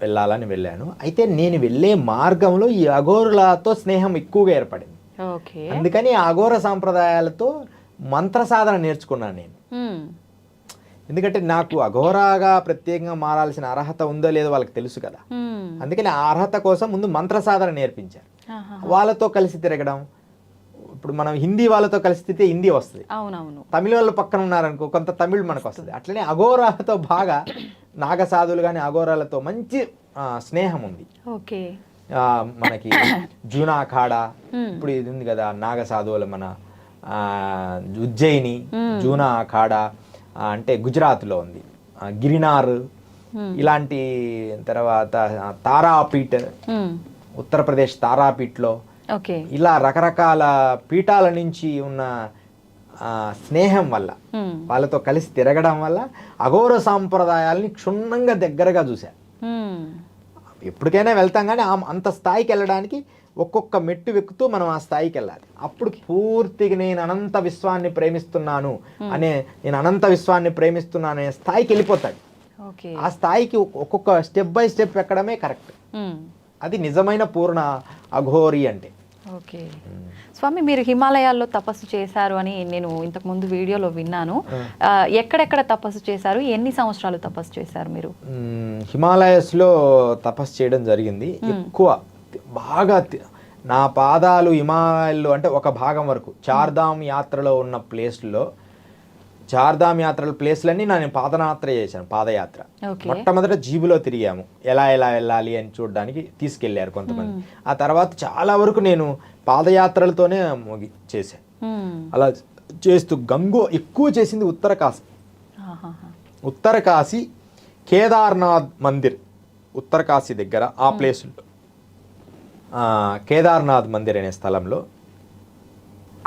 వెళ్ళాలని వెళ్ళాను. అయితే నేను వెళ్ళే మార్గంలో ఈ అఘోరులతో స్నేహం ఎక్కువగా ఏర్పడింది. అందుకని అఘోర సాంప్రదాయాలతో మంత్ర సాధన నేర్చుకున్నాను నేను. ఎందుకంటే నాకు అఘోరాగా ప్రత్యేకంగా మారాల్సిన అర్హత ఉందో లేదో వాళ్ళకి తెలుసు కదా. అందుకని ఆ అర్హత కోసం ముందు మంత్ర సాధన నేర్పించారు. వాళ్ళతో కలిసి తిరగడం, ఇప్పుడు మనం హిందీ వాళ్ళతో కలిసి తిరిగితే హిందీ వస్తుంది, తమిళ వాళ్ళు పక్కన ఉన్నారనుకో కొంత తమిళ్ మనకు వస్తుంది. అట్లనే అఘోరాలతో బాగా నాగసాధులు కానీ అఘోరాలతో మంచి స్నేహం ఉంది. మనకి జూనా అఖాడా ఇప్పుడు ఇది ఉంది కదా, నాగసాధువులు మన ఉజ్జయిని జూనా అఖాడా అంటే గుజరాత్లో ఉంది, గిరినార్ ఇలాంటి, తర్వాత తారాపీఠ్ ఉత్తరప్రదేశ్ తారాపీఠ్లో, ఇలా రకరకాల పీఠాల నుంచి ఉన్న స్నేహం వల్ల వాళ్ళతో కలిసి తిరగడం వల్ల అఘోర సాంప్రదాయాలని క్షుణ్ణంగా దగ్గరగా చూశాను. ఎప్పటికైనా వెళ్తాం కానీ అంత స్థాయికి వెళ్ళడానికి ఒక్కొక్క మెట్టు ఎక్కుతూ మనం ఆ స్థాయికి వెళ్ళాలి. అప్పుడు పూర్తిగా నేను అనంత విశ్వాన్ని ప్రేమిస్తున్నాను అనే స్థాయికి వెళ్ళిపోతాడు. ఆ స్థాయికి ఒక్కొక్క స్టెప్ బై స్టెప్ ఎక్కడమే కరెక్ట్. అది నిజమైన పూర్ణ అఘోరి అంటే. స్వామి, మీరు హిమాలయాల్లో తపస్సు చేశారు అని నేను ఇంతకుముందు వీడియోలో విన్నాను. ఎక్కడెక్కడ తపస్సు చేశారు, ఎన్ని సంవత్సరాలు తపస్సు చేశారు మీరు? హిమాలయస్లో తపస్సు చేయడం జరిగింది. ఎక్కువ బాగా నా పాదాలు హిమాలయాల్లో అంటే ఒక భాగం వరకు చార్ధామ్ యాత్రలో ఉన్న ప్లేస్లో, చార్ధామ్ యాత్రల ప్లేస్లన్నీ నేను పాదయాత్ర చేశాను. పాదయాత్ర మొట్టమొదట జీబులో తిరిగాము, ఎలా వెళ్ళాలి అని చూడడానికి తీసుకెళ్లారు కొంతమంది. ఆ తర్వాత చాలా వరకు నేను పాదయాత్రలతోనే చేశాను. అలా చేస్తూ ఎక్కువ చేసింది ఉత్తర కాశీ కేదార్నాథ్ మందిర్, ఉత్తర కాశీ దగ్గర ఆ ప్లేసుల్లో కేదార్నాథ్ మందిర్ అనే స్థలంలో.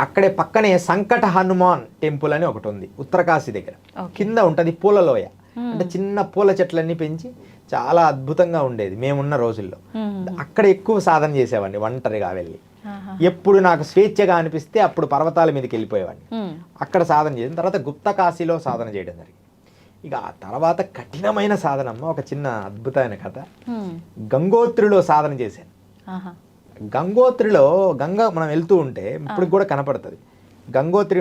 అక్కడే పక్కనే సంకట హనుమాన్ టెంపుల్ అని ఒకటి ఉంది ఉత్తరకాశీ దగ్గర. కింద ఉంటుంది పూలలోయ, అంటే చిన్న పూల చెట్లన్నీ పెంచి చాలా అద్భుతంగా ఉండేది మేమున్న రోజుల్లో. అక్కడ ఎక్కువ సాధన చేసేవాడిని ఒంటరిగా వెళ్ళి. ఎప్పుడు నాకు స్వేచ్ఛగా అనిపిస్తే అప్పుడు పర్వతాల మీదకి వెళ్ళిపోయేవాడిని. అక్కడ సాధన చేసిన తర్వాత గుప్త కాశీలో సాధన చేయడం జరిగింది. ఇక ఆ తర్వాత కఠినమైన సాధన అమ్మ, ఒక చిన్న అద్భుతమైన కథ. గంగోత్రిలో సాధన చేశాను. గంగోత్రిలో మనం వెళ్తూ ఉంటే ఇప్పుడు కూడా కనపడుతుంది. గంగోత్రి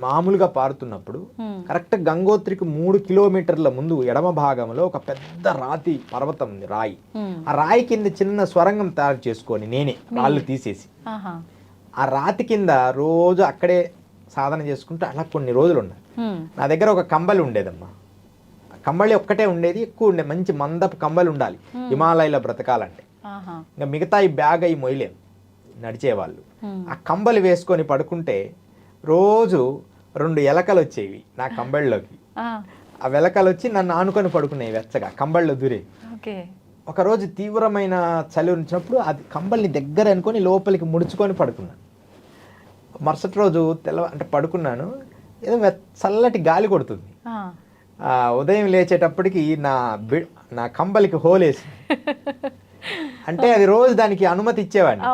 మామూలుగా పారుతున్నప్పుడు కరెక్ట్ గంగోత్రికి 3 కిలోమీటర్ల ముందు ఎడమ భాగంలో ఒక పెద్ద రాతి పర్వతం ఉంది, రాయి. ఆ రాయి కింద చిన్న స్వరంగం తయారు చేసుకొని నేనే రాళ్ళు తీసేసి ఆ రాతి కింద రోజు అక్కడే సాధన చేసుకుంటూ అలా కొన్ని రోజులు ఉన్నాయి. నా దగ్గర ఒక కంబలి ఉండేదమ్మా. కంబళి ఒక్కటే ఉండేది, ఎక్కువ ఉండేది, మంచి మందపు కంబలి ఉండాలి హిమాలయాలో బ్రతకాలంటే. ఇంకా మిగతా ఈ బ్యాగ్ అయి మొయ్యలేం నడిచేవాళ్ళు. ఆ కంబలి వేసుకొని పడుకుంటే రోజు 2 ఎలకలు వచ్చేవి నా కంబళ్ళలోకి. ఆ ఎలకలు వచ్చి నన్ను ఆనుకొని పడుకునేవి వెచ్చగా కంబళ్ళలో దూరే. ఒకరోజు తీవ్రమైన చలి వచ్చినప్పుడు అది కంబల్ని దగ్గర అనుకొని లోపలికి ముడుచుకొని పడుకున్నాను. మరుసటి రోజు అంటే పడుకున్నాను, ఏదో చల్లటి గాలి కొడుతుంది. ఉదయం లేచేటప్పటికి నా కంబలికి హోలేసి అంటే అది రోజు దానికి అనుమతి ఇచ్చేవాడిని.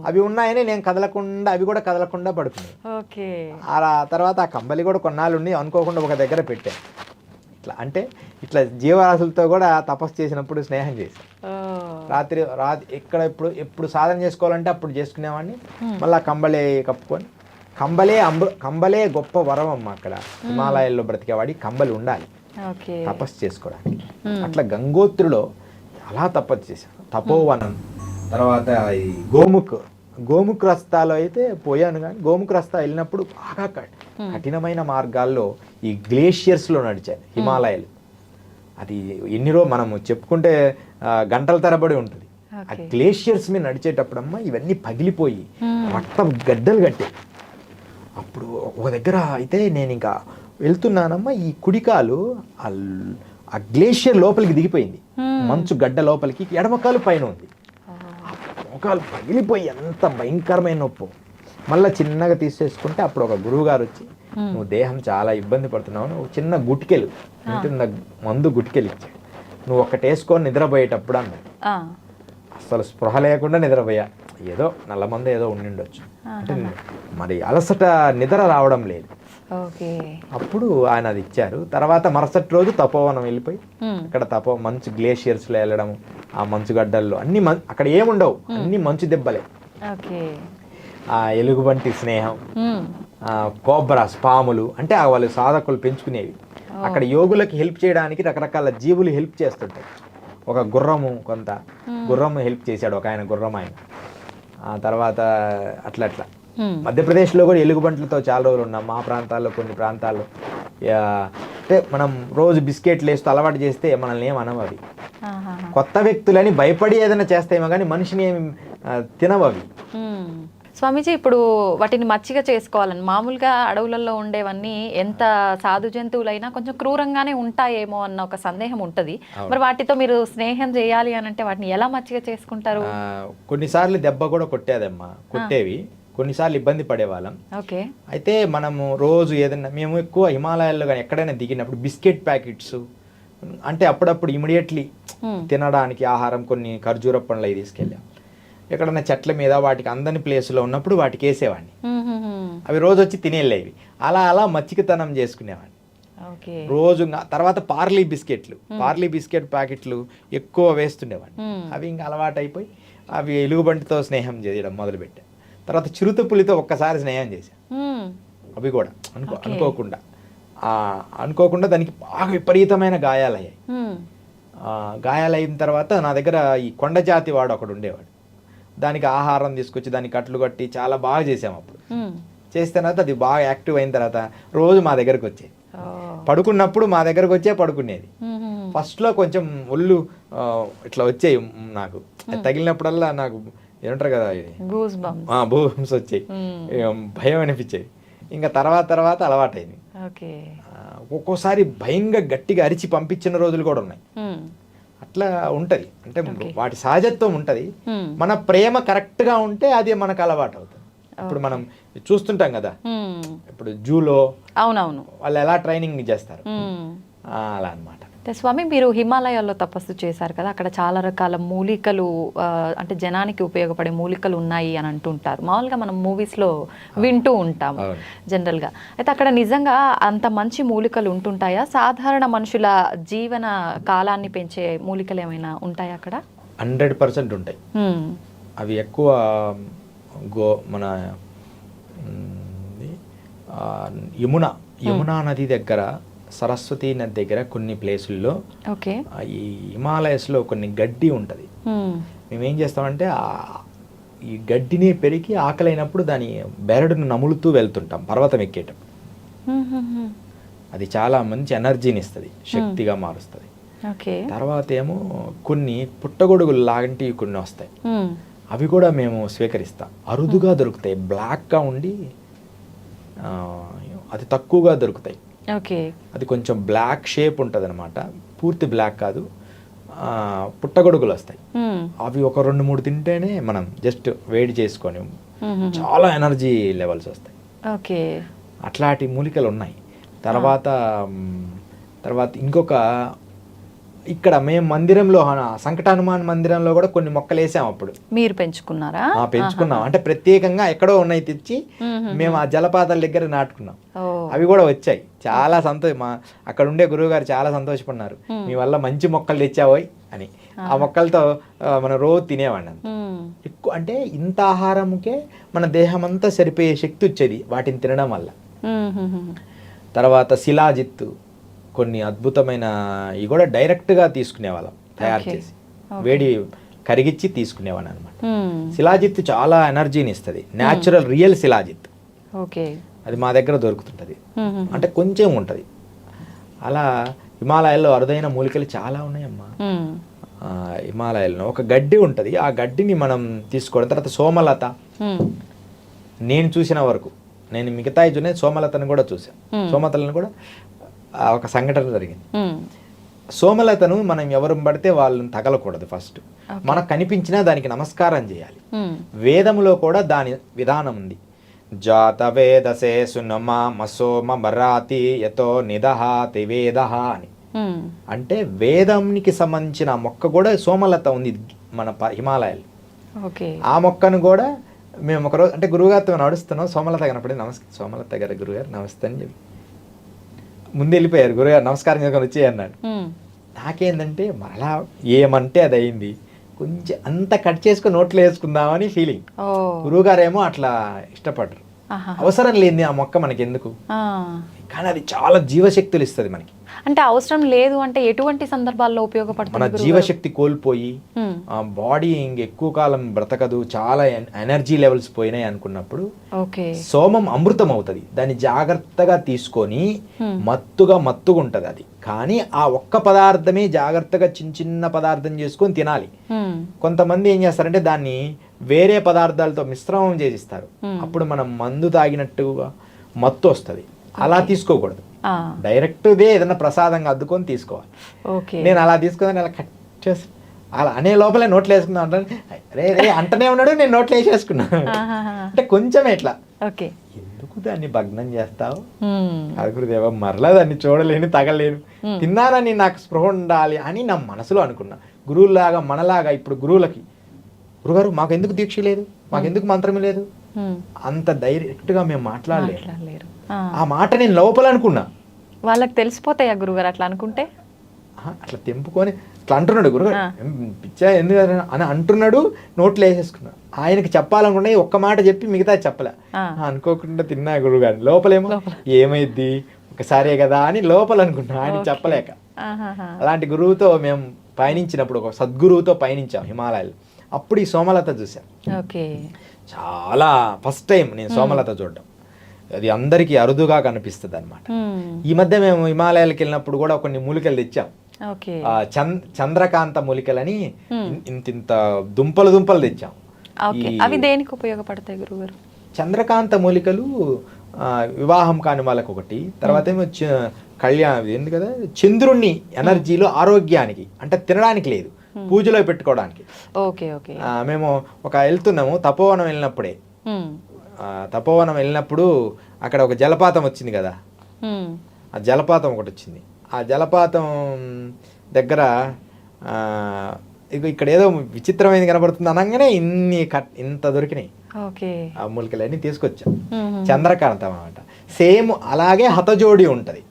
అవి ఉన్నాయని నేను కదలకుండా, అవి కూడా కదలకుండా పడుకున్నాయి. ఆ తర్వాత ఆ కంబలి కూడా కొన్నాళ్ళు ఉండి అనుకోకుండా ఒక దగ్గర పెట్టాను. ఇట్లా జీవరాశులతో కూడా తపస్సు చేసినప్పుడు స్నేహం చేశాను. రాత్రి ఎప్పుడు సాధన చేసుకోవాలంటే అప్పుడు చేసుకునేవాడిని. మళ్ళీ కంబలే కప్పుకొని, కంబలే గొప్ప వరం అమ్మ. అక్కడ హిమాలయాల్లో బ్రతికేవాడి కంబలి ఉండాలి తపస్సు చేసుకోవడానికి. అట్లా గంగోత్రిలో అలా తపస్సు చేశాను. తపోవనం, తర్వాత ఈ గోముఖ్ రస్తాలో అయితే పోయాను. కానీ గోముఖ్ రస్తా వెళ్ళినప్పుడు బాగా కఠినమైన మార్గాల్లో ఈ గ్లేషియర్స్లో నడిచాను హిమాలయాలు. అది మనము చెప్పుకుంటే గంటల తరబడి ఉంటుంది. ఆ గ్లేషియర్స్ మీద నడిచేటప్పుడమ్మా ఇవన్నీ పగిలిపోయి రక్తం గడ్డలు కట్టే. అప్పుడు ఒక దగ్గర అయితే నేను ఇంకా వెళ్తున్నానమ్మా, ఈ కుడికాలు ఆ గ్లేషియర్ లోపలికి దిగిపోయింది, మంచు గడ్డ లోపలికి. ఎడమకాలు పైన ఉంది. మోకాలు పగిలిపోయి ఎంత భయంకరమైన నొప్పు. మళ్ళీ చిన్నగా తీసేసుకుంటే అప్పుడు ఒక గురువు గారు వచ్చి, నువ్వు దేహం చాలా ఇబ్బంది పడుతున్నావు, నువ్వు చిన్న గుట్కెలు మందు గుట్కెలు ఇచ్చాడు, నువ్వు ఒకటి వేసుకొని నిద్రపోయేటప్పుడు అన్నాడు. అసలు స్పృహ లేకుండా నిద్రపోయా. ఏదో నల్లమంది ఏదో ఉండిండొచ్చు, అంటే మరి అలసట నిద్ర రావడం లేదు. అప్పుడు ఆయన అది ఇచ్చారు. తర్వాత మరుసటి రోజు తపోవనం వెళ్ళిపోయి అక్కడ మంచు గ్లేషియర్స్లో వెళ్ళడం, ఆ మంచు గడ్డల్లో అన్ని అక్కడ ఏముండవు, అన్ని మంచు దెబ్బలే. ఆ ఎలుగుబంటి స్నేహం, కోబ్రాస్ పాములు, అంటే వాళ్ళు సాధకులు పెంచుకునేవి. అక్కడ యోగులకి హెల్ప్ చేయడానికి రకరకాల జీవులు హెల్ప్ చేస్తుంటాయి. ఒక గుర్రము, గుర్రము హెల్ప్ చేశాడు ఒక ఆయన, గుర్రం ఆయన. ఆ తర్వాత అట్లా మధ్యప్రదేశ్లో కూడా ఎలుగుబంట్లతో చాలా రోజులు ఉన్నాం. మా ప్రాంతాల్లో కొన్ని ప్రాంతాల్లో అంటే మనం రోజు బిస్కెట్లు వేస్తూ అలవాటు చేస్తే మనల్ని ఏమనవు అవి. కొత్త వ్యక్తులని భయపడి ఏదైనా చేస్తాయేమో కానీ మనిషిని ఏమి తినవు అవి. స్వామీజీ, ఇప్పుడు వాటిని మచ్చిగా చేసుకోవాలని, మామూలుగా అడవులలో ఉండేవన్నీ ఎంత సాధు జంతువులైనా కొంచెం క్రూరంగానే ఉంటాయేమో అన్న ఒక సందేహం ఉంటుంది. మరి వాటితో మీరు స్నేహం చేయాలి అని అంటే వాటిని ఎలా మచ్చిగా చేసుకుంటారు? కొన్నిసార్లు దెబ్బ కూడా కొట్టేవి, కొన్నిసార్లు ఇబ్బంది పడేవాళ్ళం. అయితే మనము రోజు ఏదైనా, మేము ఎక్కువ హిమాలయాల్లో కానీ ఎక్కడైనా దిగినప్పుడు బిస్కెట్ ప్యాకెట్స్, అంటే అప్పుడప్పుడు ఇమీడియట్లీ తినడానికి ఆహారం కొన్ని ఖర్జూర పండ్లు అవి తీసుకెళ్ళాం. ఎక్కడన్నా చెట్ల మీద వాటికి అందని ప్లేస్లో ఉన్నప్పుడు వాటికి వేసేవాడిని. అవి రోజు వచ్చి తినేళ్ళేవి. అలా మచ్చికతనం చేసుకునేవాడిని రోజు. తర్వాత పార్లీ బిస్కెట్ ప్యాకెట్లు ఎక్కువ వేస్తుండేవాడిని. అవి ఇంకా అలవాటు అయిపోయి అవి ఎలుగుబంటితో స్నేహం చేయడం మొదలుపెట్టాను. తర్వాత చిరుతపులితో ఒక్కసారి స్నేహం చేశాను. అవి కూడా అనుకోకుండా దానికి బాగా విపరీతమైన గాయాలయ్యాయి. గాయాలైన తర్వాత నా దగ్గర ఈ కొండ జాతి వాడు ఒకడు ఉండేవాడు. దానికి ఆహారం తీసుకొచ్చి దాన్ని కట్లు కట్టి చాలా బాగా చేసాము. అప్పుడు చేసిన తర్వాత అది బాగా యాక్టివ్ అయిన తర్వాత రోజు మా దగ్గరకు వచ్చేది. పడుకున్నప్పుడు మా దగ్గరకు వచ్చే పడుకునేది. ఫస్ట్లో కొంచెం ఒళ్ళు ఇట్లా వచ్చాయి నాకు, తగిలినప్పుడల్లా నాకు ఏమంటారు కదా, భూమ్స్ వచ్చాయి, భయం అనిపించేది. ఇంకా తర్వాత అలవాటైంది. ఒక్కోసారి భయంగా గట్టిగా అరిచి పంపించిన రోజులు కూడా ఉన్నాయి. అట్లా ఉంటది. అంటే వాటి సహజత్వం ఉంటది. మన ప్రేమ కరెక్ట్ గా ఉంటే అది మనకు అలవాటు అవుతుంది. ఇప్పుడు మనం చూస్తుంటాం కదా, ఇప్పుడు జూలో అవునవును వాళ్ళు ఎలా ట్రైనింగ్ చేస్తారు అలా అన్నమాట. స్వామి, మీరు హిమాలయాల్లో తపస్సు చేశారు కదా, అక్కడ చాలా రకాల మూలికలు అంటే జనానికి ఉపయోగపడే మూలికలు ఉన్నాయి అని అంటుంటారు. మామూలుగా మనం మూవీస్లో వింటూ ఉంటాము జనరల్గా. అయితే అక్కడ నిజంగా అంత మంచి మూలికలు ఉంటుంటాయా? సాధారణ మనుషుల జీవన కాలాన్ని పెంచే మూలికలు ఏమైనా ఉంటాయా అక్కడ? 100% ఉంటాయి. అవి ఎక్కువ మన యమునా నది దగ్గర, సరస్వతి నది దగ్గర కొన్ని ప్లేసుల్లో ఈ హిమాలయస్లో కొన్ని గడ్డి ఉంటుంది. మేమేం చేస్తామంటే ఈ గడ్డిని పెరిగి ఆకలైనప్పుడు దాని బెరడును నములుతూ వెళ్తుంటాం పర్వతం ఎక్కేటప్పుడు. అది చాలా మంచి ఎనర్జీని ఇస్తుంది, శక్తిగా మారుస్తుంది. తర్వాత ఏమో కొన్ని పుట్టగొడుగులు లాంటివి కొన్ని వస్తాయి, అవి కూడా మేము స్వీకరిస్తాం. అరుదుగా దొరుకుతాయి, బ్లాక్గా ఉండి అది తక్కువగా దొరుకుతాయి. అది కొంచెం బ్లాక్ షేప్ ఉంటుంది అనమాట, పూర్తి బ్లాక్ కాదు. పుట్టగొడుగులు వస్తాయి, అవి ఒక 2-3 తింటేనే మనం జస్ట్ వేడి చేసుకొని చాలా ఎనర్జీ లెవెల్స్ వస్తాయి. అట్లాంటి మూలికలు ఉన్నాయి. తర్వాత ఇంకొక ఇక్కడ మేము మందిరంలో, సంకట హనుమాన్ మందిరంలో కూడా కొన్ని మొక్కలు వేసాం. అప్పుడు మీరు పెంచుకున్నారా? పెంచుకున్నాం, అంటే ప్రత్యేకంగా ఎక్కడో ఉన్నాయి తెచ్చి మేము ఆ జలపాతాల దగ్గర నాటుకున్నాం. అవి కూడా వచ్చాయి. చాలా అక్కడ ఉండే గురువు గారు చాలా సంతోషపడినారు, మీ వల్ల మంచి మొక్కలు తెచ్చావోయ్ అని. ఆ మొక్కలతో మనం రోజు తినేవాడిని. ఎక్కువ అంటే ఇంత ఆహారంకే మన దేహం అంతా సరిపోయే శక్తి వచ్చేది వాటిని తినడం వల్ల. తర్వాత శిలాజిత్తు, కొన్ని అద్భుతమైన ఇవి కూడా డైరెక్ట్గా తీసుకునేవాళ్ళం, తయారు చేసి వేడి కరిగిచ్చి తీసుకునేవాళ్ళం అనమాట. శిలాజిత్ చాలా ఎనర్జీని ఇస్తుంది, న్యాచురల్ రియల్ శిలాజిత్. అది మా దగ్గర దొరుకుతుంటుంది, అంటే కొంచెం ఉంటుంది. అలా హిమాలయాల్లో అరుదైన మూలికలు చాలా ఉన్నాయమ్మా. హిమాలయాల్లో ఒక గడ్డి ఉంటుంది, ఆ గడ్డిని మనం తీసుకోవడం. తర్వాత సోమలత, నేను చూసిన వరకు, నేను మిగతా సోమలతను కూడా చూసాను. సోమలతలను కూడా ఒక సంఘటన జరిగింది. సోమలతను మనం ఎవరు పడితే వాళ్ళని తగలకూడదు. ఫస్ట్ మనకు కనిపించినా దానికి నమస్కారం చేయాలి. వేదములో కూడా దాని విధానం ఉంది. జాత వేదసే సునమా మసోమ మరాతి యతో నిదహాతి వేదః అని. అంటే వేదంకి సంబంధించిన మొక్క కూడా సోమలత ఉంది మన హిమాలయాలు. ఆ మొక్కను కూడా మేము ఒకరోజు, అంటే గురువుగారితో నడుస్తున్నాం, సోమలత కనపడి సోమలత గారి గురుగారు నమస్తే అని చెప్పి ముందు వెళ్ళిపోయారు. గురుగారు నమస్కారం చేసుకొని వచ్చి అన్నాడు. నాకేందంటే మరలా ఏమంటే అది అయింది, కొంచెం అంత కట్ చేసుకుని నోట్లో వేసుకుందామని ఫీలింగ్. గురువుగారేమో అట్లా ఇష్టపడరు, అవసరం లేని ఆ మొక్క మనకి ఎందుకు, కానీ అది చాలా జీవశక్తులు ఇస్తుంది మనకి. అంటే అవసరం లేదు అంటే ఎటువంటి సందర్భాల్లో ఉపయోగపడుతుంది? మన జీవశక్తి కోల్పోయి బాడీ ఎక్కువ కాలం బ్రతకదు, చాలా ఎనర్జీ లెవెల్స్ పోయినాయి అనుకున్నప్పుడు సోమం అమృతం అవుతుంది. దాన్ని జాగ్రత్తగా తీసుకొని మత్తుగా ఉంటది అది. కానీ ఆ ఒక్క పదార్థమే జాగ్రత్తగా చిన్న పదార్థం చేసుకొని తినాలి. కొంతమంది ఏం చేస్తారంటే దాన్ని వేరే పదార్థాలతో మిశ్రమం చేసిస్తారు, అప్పుడు మనం మందు తాగినట్టుగా మత్తు వస్తుంది. అలా తీసుకోకూడదు, డైరెక్ట్దే ఏదైనా ప్రసాదంగా అద్దుకొని తీసుకోవాలి. నేను అలా తీసుకొని అలా కట్ చేసి అలా అనే లోపలే నోట్లో వేసుకుందాం అంటే రే అంటనే ఉన్నాడు, నేను నోట్లో వేసేసుకున్నాను. అంటే కొంచెం ఎట్లా, ఎందుకు దాన్ని భగ్నం చేస్తావు గురుదేవ, మరలా దాన్ని చూడలేను, తగలేను, తిన్నానని నాకు స్పృహ ఉండాలి అని నా మనసులో అనుకున్నా. గురువులాగా మనలాగా ఇప్పుడు గురువులకి, గురుగారు మాకు ఎందుకు దీక్ష లేదు, మాకెందుకు మంత్రమే లేదు, అంత డైరెక్ట్గా మేము మాట్లాడలేరు. ఆ మాట నేను లోపల అనుకున్నా. వాళ్ళకి తెలిసిపోతాయా గురుగారు అట్లా అనుకుంటే? అట్లా తెంపుకొని అట్లా అంటున్నాడు గురుగారు, పిచ్చా ఎందుకు అని అంటున్నాడు, నోట్లో వేసేసుకున్నా. ఆయనకి చెప్పాలనుకున్నా ఒక్క మాట చెప్పి మిగతా చెప్పలే, అనుకోకుండా తిన్నా గురుగారు. లోపలేమో ఏమైద్ది ఒకసారే కదా అని లోపల అనుకున్నా, ఆయన చెప్పలేక. అలాంటి గురువుతో మేము పయనించినప్పుడు, ఒక సద్గురువుతో పయనించాం హిమాలయాలు. అప్పుడు ఈ సోమలత చూశాను. చాలా ఫస్ట్ టైం నేను సోమలత చూడడం. అది అందరికీ అరుదుగా కనిపిస్తుంది అనమాట. ఈ మధ్య మేము హిమాలయాలకు వెళ్ళినప్పుడు కూడా కొన్ని మూలికలు తెచ్చాం. చంద్రకాంత మూలికలని ఇంత దుంపలు తెచ్చాం. అవి దేనికి ఉపయోగపడతాయి గురుగారు? చంద్రకాంత మూలికలు వివాహం కాని వాళ్ళకి ఒకటి, తర్వాత ఏమో కళ్యాణం ఏంది కదా, చంద్రుణ్ణి ఎనర్జీలో ఆరోగ్యానికి, అంటే తినడానికి లేదు, పూజలో పెట్టుకోవడానికి. Okay okay. మేము వెళ్తున్నాము తపోవనం వెళ్ళినప్పుడే, తపోవనం వెళ్ళినప్పుడు అక్కడ ఒక జలపాతం వచ్చింది కదా, ఆ జలపాతం ఒకటి వచ్చింది. ఆ జలపాతం దగ్గర ఇక్కడ ఏదో విచిత్రమైనది కనబడుతుంది అనగానే ఇంత దొరికినాయి. ఆ మూలికలన్నీ తీసుకొచ్చాం. చంద్రకాంతం అనమాట. సేమ్ అలాగే హతజోడి ఉంటది.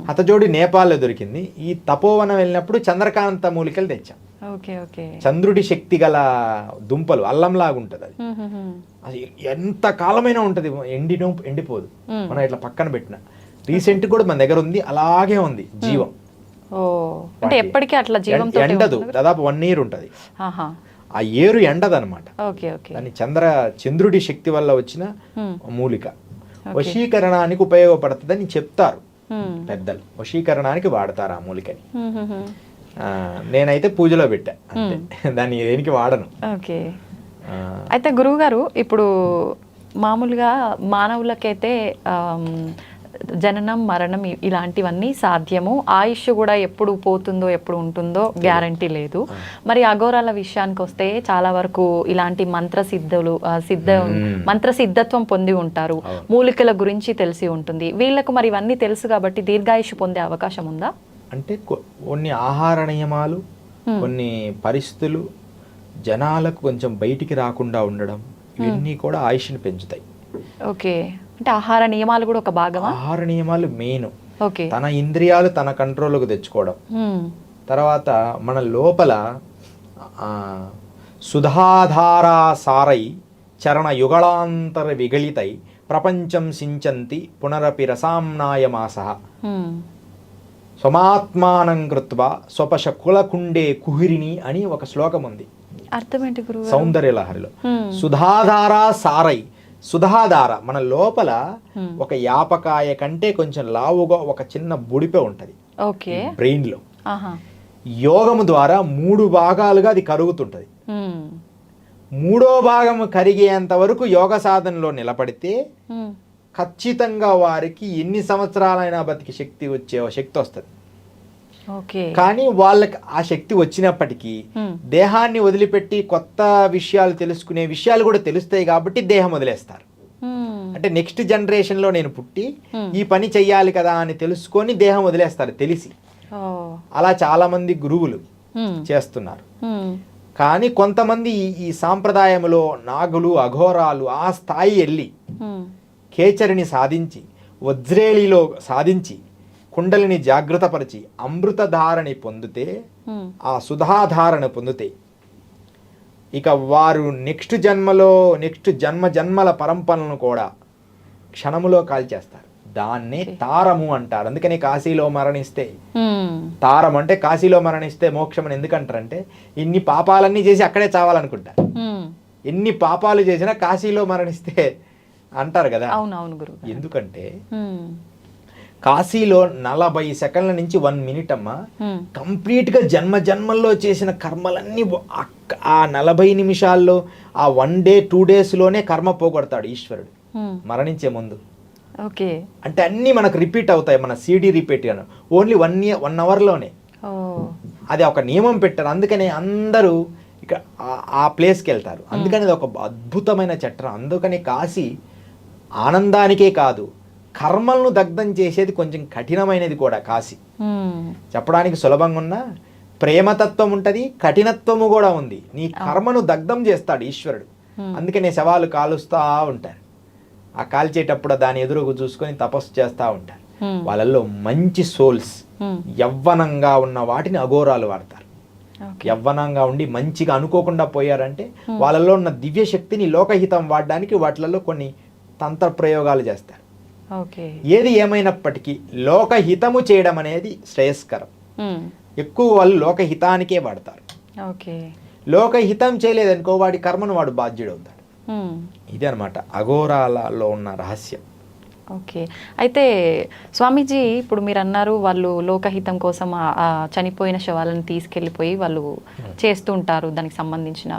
హతజోడి నేపాల్లో దొరికింది. ఈ తపోవనం వెళ్ళినప్పుడు చంద్రకాంత మూలికలు తెచ్చాం. చంద్రుడి శక్తి గల దుంపలు, అల్లంలాగా ఉంటది అది. అది ఎంత కాలమైనా ఉంటది, ఎండిపోదు. మనం ఇట్లా పక్కన పెట్టిన రీసెంట్ కూడా మన దగ్గర ఉంది, అలాగే ఉంది జీవం. అంటే ఎప్పటికీ అట్లా జీవం ఎండదు, దాదాపు 1 year ఉంటది. ఆ ఏరు ఎండదనమాట. దాన్ని చంద్రుడి శక్తి వల్ల వచ్చిన మూలిక. వశీకరణానికి ఉపయోగపడుతుందని చెప్తారు పెద్దలు. వశీకరణానికి వాడతారు ఆ మూలికని. నేనైతే పూజలో పెట్టా అంతే, దాన్ని దేనికి వాడను. అయితే గురువు గారు, ఇప్పుడు మామూలుగా మానవులకైతే జననం మరణం ఇలాంటివన్నీ సాధ్యము, ఆయుష్ కూడా ఎప్పుడు పోతుందో ఎప్పుడు ఉంటుందో గ్యారంటీ లేదు. మరి అఘోరాల విషయానికి వస్తే చాలా వరకు ఇలాంటి మంత్రసిద్ధత్వం పొంది ఉంటారు, మూలికల గురించి తెలిసి ఉంటుంది వీళ్ళకు. మరి ఇవన్నీ తెలుసు కాబట్టి దీర్ఘాయుష్ పొందే అవకాశం ఉందా? అంటే కొన్ని ఆహార నియమాలు, కొన్ని పరిస్థితులు, జనాలకు కొంచెం బయటికి రాకుండా ఉండడం, ఇవన్నీ కూడా ఆయుష్ని పెంచుతాయి. ఓకే. అంటే ఆహార నియమాలు కూడా ఒక భాగమా? ఆహార నియమాలు మెయిన్. తన ఇంద్రియాలు తన కంట్రోల్లోకి తెచ్చుకోవడం. తర్వాత మన లోపల సుధాధారా సారై చరణ యుగళాంతర విగళితై ప్రపంచం సించంతి పునరపి రసాంనాయమాస స్వమాత్మానం కృత్వా స్వపశ కులకుండే కుహిరిని అని ఒక శ్లోకం ఉంది. అర్థమేంటి గురువు? సౌందర్యలహరిలో సుధాధారా సారై. సుధాధార మన లోపల ఒక యాపకాయ కంటే కొంచెం లావుగా ఒక చిన్న బుడిపే ఉంటది బ్రెయిన్ లో. యోగము ద్వారా 3 భాగాలుగా అది కరుగుతుంటది. 3వ భాగము కరిగేంత వరకు యోగ సాధనలో నిలబడితే ఖచ్చితంగా వారికి ఎన్ని సంవత్సరాలైనా బతికి శక్తి వస్తుంది. కానీ వాళ్ళకి ఆ శక్తి వచ్చినప్పటికీ దేహాన్ని వదిలిపెట్టి కొత్త విషయాలు తెలుసుకునే విషయాలు కూడా తెలుస్తాయి కాబట్టి దేహం వదిలేస్తారు. అంటే నెక్స్ట్ జనరేషన్ లో నేను పుట్టి ఈ పని చెయ్యాలి కదా అని తెలుసుకొని దేహం వదిలేస్తారు తెలిసి. అలా చాలా మంది గురువులు చేస్తున్నారు. కానీ కొంతమంది ఈ సాంప్రదాయంలో నాగులు, అఘోరాలు ఆ స్థాయి వెళ్ళి కేచరిని సాధించి, వజ్రేలిలో సాధించి, కుండలిని జాగృతపరిచి అమృతధారని పొందితే, ఆ సుధాధారణ పొందితే ఇక వారు నెక్స్ట్ జన్మల పరంపరలను కూడా క్షణములో కాల్చేస్తారు. దాన్నే తారము అంటారు. అందుకని కాశీలో మరణిస్తే తారం అంటే కాశీలో మరణిస్తే మోక్షం అని ఎందుకంటారంటే ఇన్ని పాపాలన్నీ చేసి అక్కడే చావాలనుకుంటారు. ఎన్ని పాపాలు చేసినా కాశీలో మరణిస్తే అంటారు కదా. ఎందుకంటే కాశీలో 40 సెకండ్ల నుంచి 1 minute అమ్మా కంప్లీట్ గా జన్మల్లో చేసిన కర్మలన్నీ ఆ 40 నిమిషాల్లో, ఆ 1 day 2 days లోనే కర్మ పోగొడతాడు ఈశ్వరుడు మరణించే ముందు. అంటే అన్ని మనకు రిపీట్ అవుతాయి. మన CD రిపీట్ గాను ఓన్లీ 1 hour లోనే. అది ఒక నియమం పెట్టారు. అందుకనే అందరూ ఇక ఆ ప్లేస్కి వెళ్తారు. అందుకని అది ఒక అద్భుతమైన చట్టం. అందుకని కాశీ ఆనందానికే కాదు, కర్మలను దగ్ధం చేసేది కొంచెం కఠినమైనది కూడా కాశీ. చెప్పడానికి సులభంగా ఉన్న ప్రేమతత్వం ఉంటది, కఠినత్వము కూడా ఉంది. నీ కర్మను దగ్ధం చేస్తాడు ఈశ్వరుడు. అందుకనే శవాలు కాలుస్తూ ఉంటారు. ఆ కాల్చేటప్పుడు దాని ఎదురుగు చూసుకొని తపస్సు చేస్తూ ఉంటారు. వాళ్ళల్లో మంచి సోల్స్, యవ్వనంగా ఉన్న వాటిని అఘోరాలు వాడతారు. యవ్వనంగా ఉండి మంచిగా అనుకోకుండా పోయారంటే వాళ్ళల్లో ఉన్న దివ్య శక్తిని లోకహితం వాడడానికి వాటిలలో కొన్ని తంత్ర ప్రయోగాలు చేస్తారు. ఏది ఏమైనప్పటికీ లోకహితము చేయడం అనేది శ్రేయస్కరం. ఎక్కువ వాళ్ళు లోకహితానికే వాడతారు. లోకహితం చేయలేదనుకో వాడి కర్మను వాడు బాధ్యుడు అవుతాడు. ఇదే అనమాట అఘోరాలలో ఉన్న రహస్యం. ఓకే. అయితే స్వామీజీ, ఇప్పుడు మీరు అన్నారు వాళ్ళు లోకహితం కోసం చనిపోయిన శవాలను తీసుకెళ్ళిపోయి వాళ్ళు చేస్తూ ఉంటారు దానికి సంబంధించిన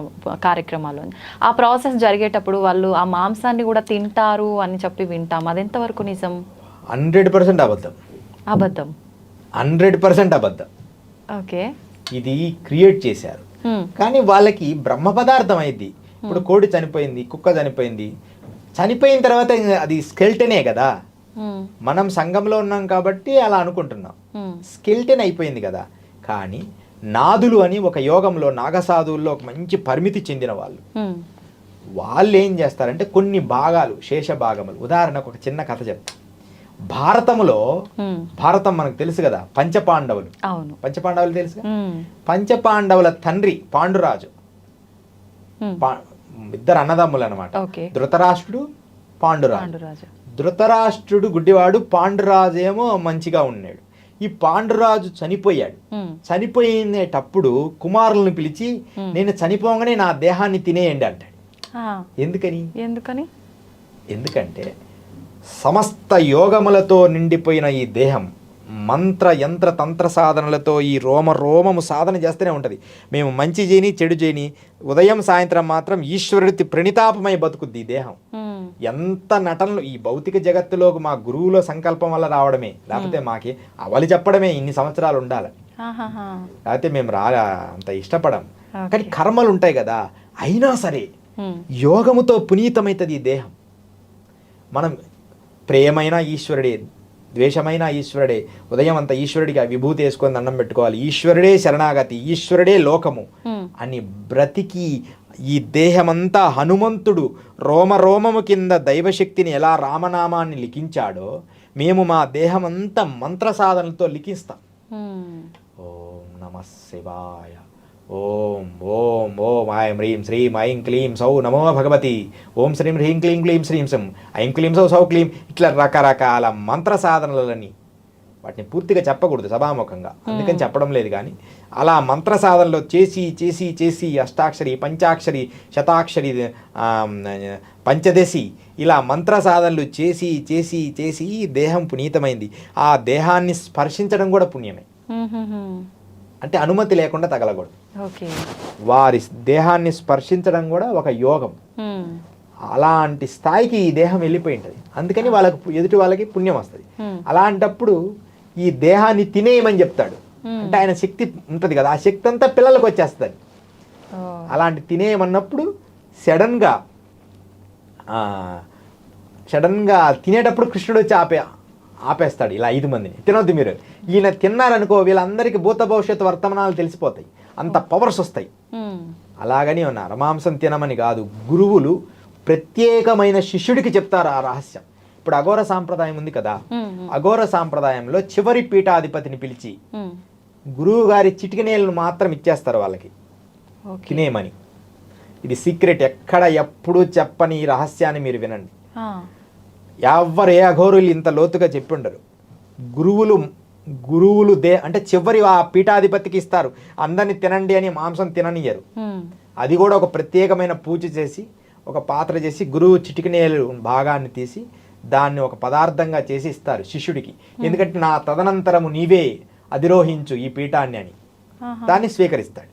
కార్యక్రమాలు. ఆ ప్రాసెస్ జరిగేటప్పుడు వాళ్ళు ఆ మాంసాన్ని కూడా తింటారు అని చెప్పి వింటాం. అది ఎంతవరకు నిజం? 100% అబద్ధం. అబద్ధం. 100% అబద్ధం. ఓకే. ఇది క్రియేట్ చేశారు. కానీ వాళ్ళకి బ్రహ్మ పదార్థం అయింది. ఇప్పుడు కోడి చనిపోయింది, కుక్క చనిపోయింది, చనిపోయిన తర్వాత అది స్కెల్టనే కదా. మనం సంఘంలో ఉన్నాం కాబట్టి అలా అనుకుంటున్నాం, స్కెల్టన్ అయిపోయింది కదా. కానీ నాదులు అని ఒక యోగంలో నాగసాధువుల్లో ఒక మంచి పరిమితి చెందిన వాళ్ళు ఏం చేస్తారంటే కొన్ని భాగాలు, శేష భాగములు, ఉదాహరణకు ఒక చిన్న కథ చెప్తా. భారతంలో, భారతం మనకు తెలుసు కదా, పంచపాండవులు. పంచపాండవులు తెలుసు. పంచపాండవుల తండ్రి పాండురాజు, ఇద్దరు అన్నదమ్ములు అనమాట. ధృతరాష్ట్రుడు, పాండురాజు. ధృతరాష్ట్రుడు గుడ్డివాడు, పాండురాజు ఏమో మంచిగా ఉన్నాడు. ఈ పాండురాజు చనిపోయాడు. చనిపోయినప్పుడు కుమారులను పిలిచి నేను చనిపోగానే నా దేహాన్ని తినేయండి అంటాడు. ఎందుకని? ఎందుకంటే సమస్త యోగములతో నిండిపోయిన ఈ దేహం మంత్ర యంత్ర తంత్ర సాధనలతో ఈ రోమము సాధన చేస్తూనే ఉంటుంది. మేము మంచి చేయని చెడు చేయని ఉదయం సాయంత్రం మాత్రం ఈశ్వరుడి ప్రణితాపమై బతుకుద్ది ఈ దేహం. ఎంత నటనలు ఈ భౌతిక జగత్తులోకి మా గురువుల సంకల్పం వల్ల రావడమే, లేకపోతే మాకి అవలి చెప్పడమే ఇన్ని సంవత్సరాలు ఉండాలి, లేకపోతే మేము అంత ఇష్టపడం. కానీ కర్మలు ఉంటాయి కదా, అయినా సరే యోగముతో పునీతమైతుంది ఈ దేహం. మనం ప్రేమైన ఈశ్వరుడే, ద్వేషమైన ఈశ్వరుడే, ఉదయం అంతా ఈశ్వరుడికి ఆ విభూతి వేసుకొని దండం పెట్టుకోవాలి, ఈశ్వరుడే శరణాగతి, ఈశ్వరుడే లోకము అని బ్రతికి ఈ దేహమంతా హనుమంతుడు రోమము కింద దైవశక్తిని ఎలా రామనామాన్ని లిఖించాడో మేము మా దేహమంతా మంత్ర సాధనలతో లిఖిస్తాం. ఓం నమః శివాయ, ఓం ఓం ఓం ఐం హ్రీం శ్రీం ఐం క్లీం సౌ నమో భగవతి, ఓం శ్రీం హ్రీం క్లీం క్లీం శ్రీం సం ఐం క్లీం సౌ సౌ క్లీం, ఇట్లా రకరకాల మంత్ర సాధనలని వాటిని పూర్తిగా చెప్పకూడదు సభాముఖంగా, అందుకని చెప్పడం లేదు. కానీ అలా మంత్ర సాధనలో చేసి చేసి చేసి అష్టాక్షరి, పంచాక్షరి, శతాక్షరి, పంచదశి ఇలా మంత్ర సాధనలు చేసి చేసి చేసి దేహం పునీతమైంది. ఆ దేహాన్ని స్పర్శించడం కూడా పుణ్యమే. అంటే అనుమతి లేకుండా తగలకూడదు. వారి దేహాన్ని స్పర్శించడం కూడా ఒక యోగం. అలాంటి స్థాయికి ఈ దేహం వెళ్ళిపోయి ఉంటుంది. అందుకని ఎదుటి వాళ్ళకి పుణ్యం వస్తుంది. అలాంటప్పుడు ఈ దేహాన్ని తినేయమని చెప్తాడు. అంటే ఆయన శక్తి ఉంటుంది కదా, ఆ శక్తి అంతా పిల్లలకు వచ్చేస్తుంది. అలాంటి తినేయమన్నప్పుడు సడన్గా తినేటప్పుడు కృష్ణుడు వచ్చి ఆపేస్తాడు. ఇలా 5 మందిని తినొద్దు మీరు, ఈయన తిన్నారనుకో వీళ్ళందరికీ భూత భవిష్యత్తు వర్తమానాలు తెలిసిపోతాయి, అంత పవర్స్ వస్తాయి. అలాగని నరమాంసం తినమని కాదు, గురువులు ప్రత్యేకమైన శిష్యుడికి చెప్తారు ఆ రహస్యం. ఇప్పుడు అఘోర సాంప్రదాయం ఉంది కదా, అఘోర సాంప్రదాయంలో చివరి పీఠాధిపతిని పిలిచి గురువు గారి చిటికనేలను మాత్రం ఇచ్చేస్తారు వాళ్ళకి తినేమని. ఇది సీక్రెట్, ఎప్పుడు చెప్పని ఈ రహస్యాన్ని మీరు వినండి. ఏ అఘోరులు ఇంత లోతుగా చెప్పుండరు. గురువులు అంటే చివరి ఆ పీఠాధిపతికి ఇస్తారు, అందరిని తినండి అని మాంసం తిననియరు. అది కూడా ఒక ప్రత్యేకమైన పూజ చేసి ఒక పాత్ర చేసి గురువు చిటికనేలు భాగాన్ని తీసి దాన్ని ఒక పదార్థంగా చేసి ఇస్తారు శిష్యుడికి. ఎందుకంటే నా తదనంతరము నీవే అధిరోహించు ఈ పీఠాన్ని అని దాన్ని స్వీకరిస్తాడు.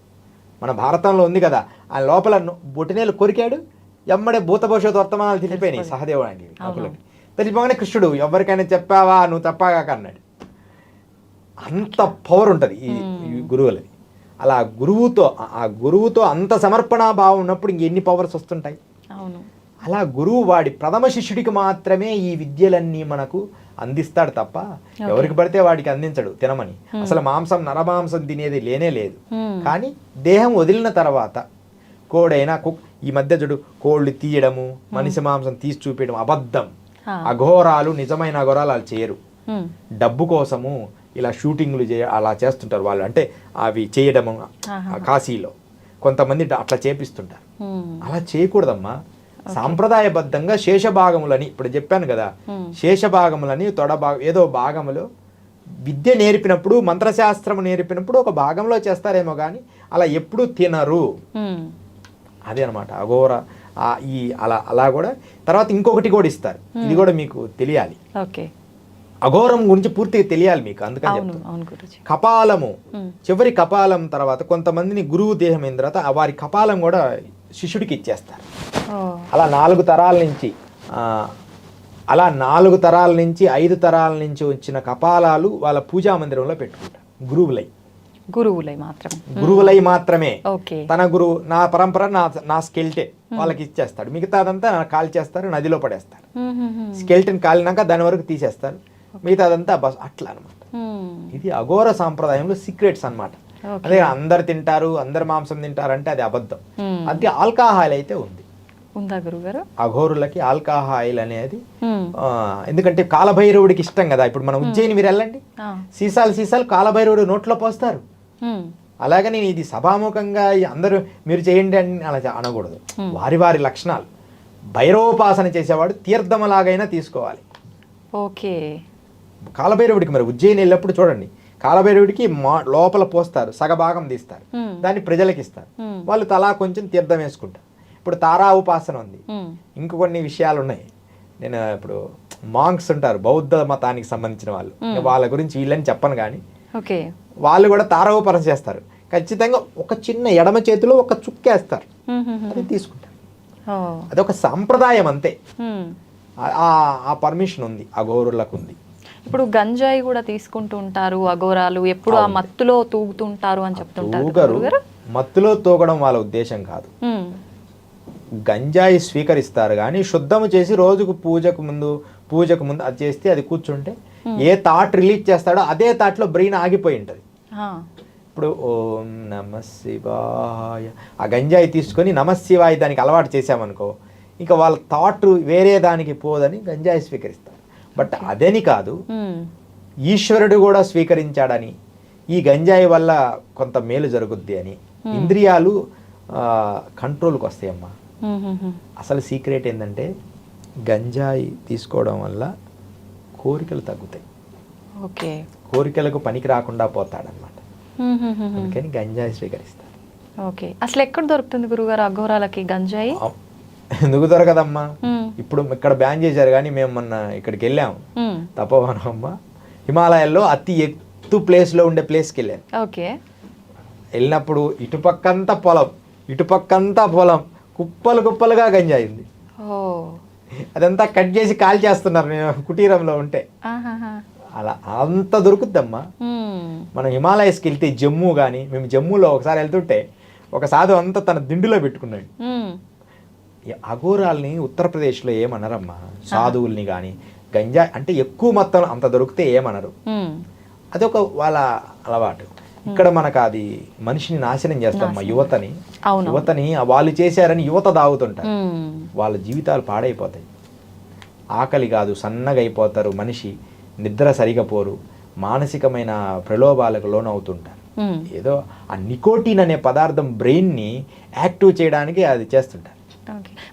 మన భారతంలో ఉంది కదా, ఆ లోపల బొటినేలు కొరికాడు, ఎమ్మడే భూత భవిష్యత్ వర్తమానాలు తెలిసిపోయినాయి సహదేవుడికి. తెలిసిపోగానే కృష్ణుడు ఎవరికైనా చెప్పావా నువ్వు తప్పాగా అన్నాడు. అంత పవర్ ఉంటుంది ఈ గురువులది. అలా గురువుతో అంత సమర్పణా భావం ఉన్నప్పుడు ఇంకెన్ని పవర్స్ వస్తుంటాయి. అలా గురువు వాడి ప్రథమ శిష్యుడికి మాత్రమే ఈ విద్యలన్నీ మనకు అందిస్తాడు తప్ప ఎవరికి పడితే వాడికి అందించడు తినమని. అసలు నరమాంసం తినేది లేనే లేదు. కానీ దేహం వదిలిన తర్వాత కోడైనా ఈ మధ్య చూడు కోళ్ళు తీయడము, మనిషి మాంసం తీసి చూపించడం అబద్ధం. అఘోరాలు, నిజమైన అఘోరాలు వాళ్ళు చేయరు. డబ్బు కోసము ఇలా షూటింగ్లు అలా చేస్తుంటారు వాళ్ళు. అంటే అవి చేయడము కాశీలో కొంతమంది అట్లా చేపిస్తుంటారు. అలా చేయకూడదమ్మా. సాంప్రదాయబద్ధంగా శేషభాగములని ఇప్పుడు చెప్పాను కదా, శేషభాగములని ఏదో భాగములో విద్య నేర్పినప్పుడు, మంత్రశాస్త్రము నేర్పినప్పుడు ఒక భాగంలో చేస్తారేమో కానీ అలా ఎప్పుడు తినరు. అదే అనమాట అఘోర. అలా కూడా తర్వాత ఇంకొకటి కూడా ఇస్తారు, ఇది కూడా మీకు తెలియాలి. అఘోరం గురించి పూర్తిగా తెలియాలి మీకు, అందుకని కపాలము, చివరి కపాలం తర్వాత కొంతమందిని గురువు దేహం అయిన తర్వాత వారి కపాలం కూడా శిష్యుడికి ఇచ్చేస్తారు. అలా 4 తరాల నుంచి అలా 4 తరాల నుంచి 5 తరాల నుంచి వచ్చిన కపాలాలు వాళ్ళ పూజా మందిరంలో పెట్టుకుంటారు. గురువులై మాత్రమే. తన గురువు నా పరంపర నా స్కెల్టెన్ వాళ్ళకి ఇచ్చేస్తాడు, మిగతాదంతా కాల్ చేస్తారు, నదిలో పడేస్తారు. స్కెల్టెన్ కాలినాక దాని వరకు తీసేస్తారు, మిగతాదంతా అట్లా అనమాట. ఇది అఘోర సాంప్రదాయంలో సీక్రెట్స్ అన్నమాట. అదే అందరు తింటారు, అందరు మాంసం తింటారు అంటే అది అబద్ధం. అది ఆల్కహాల్ అయితే ఉంది. అఘోరులకి ఆల్కహాయిల్ అనేది, ఎందుకంటే కాలభైరవుడికి ఇష్టం కదా. ఇప్పుడు మనం ఉజ్జయిని మీరు వెళ్ళండి, సీసాలు కాలభైరవుడు నోట్లో పోస్తారు. అలాగని ఇది సభాముఖంగా అందరూ మీరు చేయండి అని అలా అనకూడదు. వారి లక్షణాలు. భైరవోపాసన చేసేవాడు తీర్థమలాగైనా తీసుకోవాలి. ఓకే. కాలభైరవుడికి మరి ఉజ్జయిని వెళ్ళినప్పుడు చూడండి, కాలభైరవుడికి లోపల పోస్తారు, సగభాగం తీస్తారు, దాన్ని ప్రజలకు ఇస్తారు, వాళ్ళు తలా కొంచెం తీర్థం వేసుకుంటారు. ఇప్పుడు తారా ఉపాసన ఉంది, ఇంక కొన్ని విషయాలు ఉన్నాయి. నేను ఇప్పుడు మాంక్స్ ఉంటారు, బౌద్ధ మతానికి సంబంధించిన వాళ్ళు, వాళ్ళ గురించి వీళ్ళని చెప్పను కానీ వాళ్ళు కూడా తారా ఉపాసన చేస్తారు. ఖచ్చితంగా ఒక చిన్న ఎడమ చేతిలో ఒక చుక్కేస్తారు, అది తీసుకుంటారు. అదొక సాంప్రదాయం అంతే. ఆ పర్మిషన్ ఉంది, అఘోరులకు ఉంది. ఇప్పుడు గంజాయి కూడా తీసుకుంటూ ఉంటారు అఘోరాలు, ఎప్పుడు ఆ మత్తులో తూగుతుంటారు అని చెప్తుంటారు. మత్తులో తూగడం వాళ్ళ ఉద్దేశం కాదు. గంజాయి స్వీకరిస్తారు కానీ శుద్ధము చేసి రోజుకు పూజకు ముందు అది చేస్తే అది కూర్చుంటే ఏ థాట్ రిలీజ్ చేస్తాడో అదే థాట్లో బ్రెయిన్ ఆగిపోయి ఉంటుంది. ఇప్పుడు ఓం నమ శివాయ ఆ గంజాయి తీసుకొని నమ శివాయ దానికి అలవాటు చేసామనుకో, ఇంకా వాళ్ళ థాట్ వేరే దానికి పోదని గంజాయి స్వీకరిస్తారు. బట్ అదని కాదు, ఈశ్వరుడు కూడా స్వీకరించాడని, ఈ గంజాయి వల్ల కొంత మేలు జరుగుద్ది అని, ఇంద్రియాలు కంట్రోల్కి వస్తాయమ్మా. అసలు సీక్రెట్ ఏంటంటే గంజాయి తీసుకోవడం వల్ల కోరికలు తగ్గుతాయి. ఓకే. కోరికలకు పనికి రాకుండా పోతాడనమాట. అందుకని గంజాయి స్వీకరిస్తారు. ఓకే. అసలు ఎక్కడ దొరుకుతుంది గురుగారు అఘోరాలకి గంజాయి? ఎందుకు దొరకదమ్మా, ఇప్పుడు ఇక్కడ బ్యాన్ చేశారు కానీ మేము మొన్న ఇక్కడికి వెళ్ళాము, తపోవనం అమ్మ, హిమాలయాల్లో అతి ఎత్తు ప్లేస్లో ఉండే ప్లేస్కి వెళ్ళాను. ఓకే. వెళ్ళినప్పుడు ఇటుపక్కంతా పొలం, కుప్పలుగా గంజాయి ఉంది. అదంతా కట్ చేసి కాల్ చేస్తున్నారు నేను కుటీరంలో ఉంటే. అలా అంత దొరుకుద్దమ్మా. మనం హిమాలయస్కి వెళ్తే జమ్మూ కానీ, మేము జమ్మూలో ఒకసారి వెళ్తుంటే ఒక సాధు అంతా తన దిండులో పెట్టుకున్నాడు. అఘోరాల్ని ఉత్తరప్రదేశ్లో ఏమనరమ్మా, సాధువుల్ని కానీ గంజాయి అంటే ఎక్కువ మొత్తం అంత దొరికితే ఏమనరు, అదొక వాళ్ళ అలవాటు. ఇక్కడ మనకు అది మనిషిని నాశనం చేస్తామమ్మా. యువతని వాళ్ళు చేశారని యువత తాగుతుంటారు, వాళ్ళ జీవితాలు పాడైపోతాయి. ఆకలి కాదు, సన్నగా అయిపోతారు, మనిషి నిద్ర సరిగా పోరు, మానసికమైన ప్రలోభాలకు లోనవుతుంటారు. ఏదో ఆ నికోటిన్ అనే పదార్థం బ్రెయిన్ని యాక్టివ్ చేయడానికి అది చేస్తుంటారు.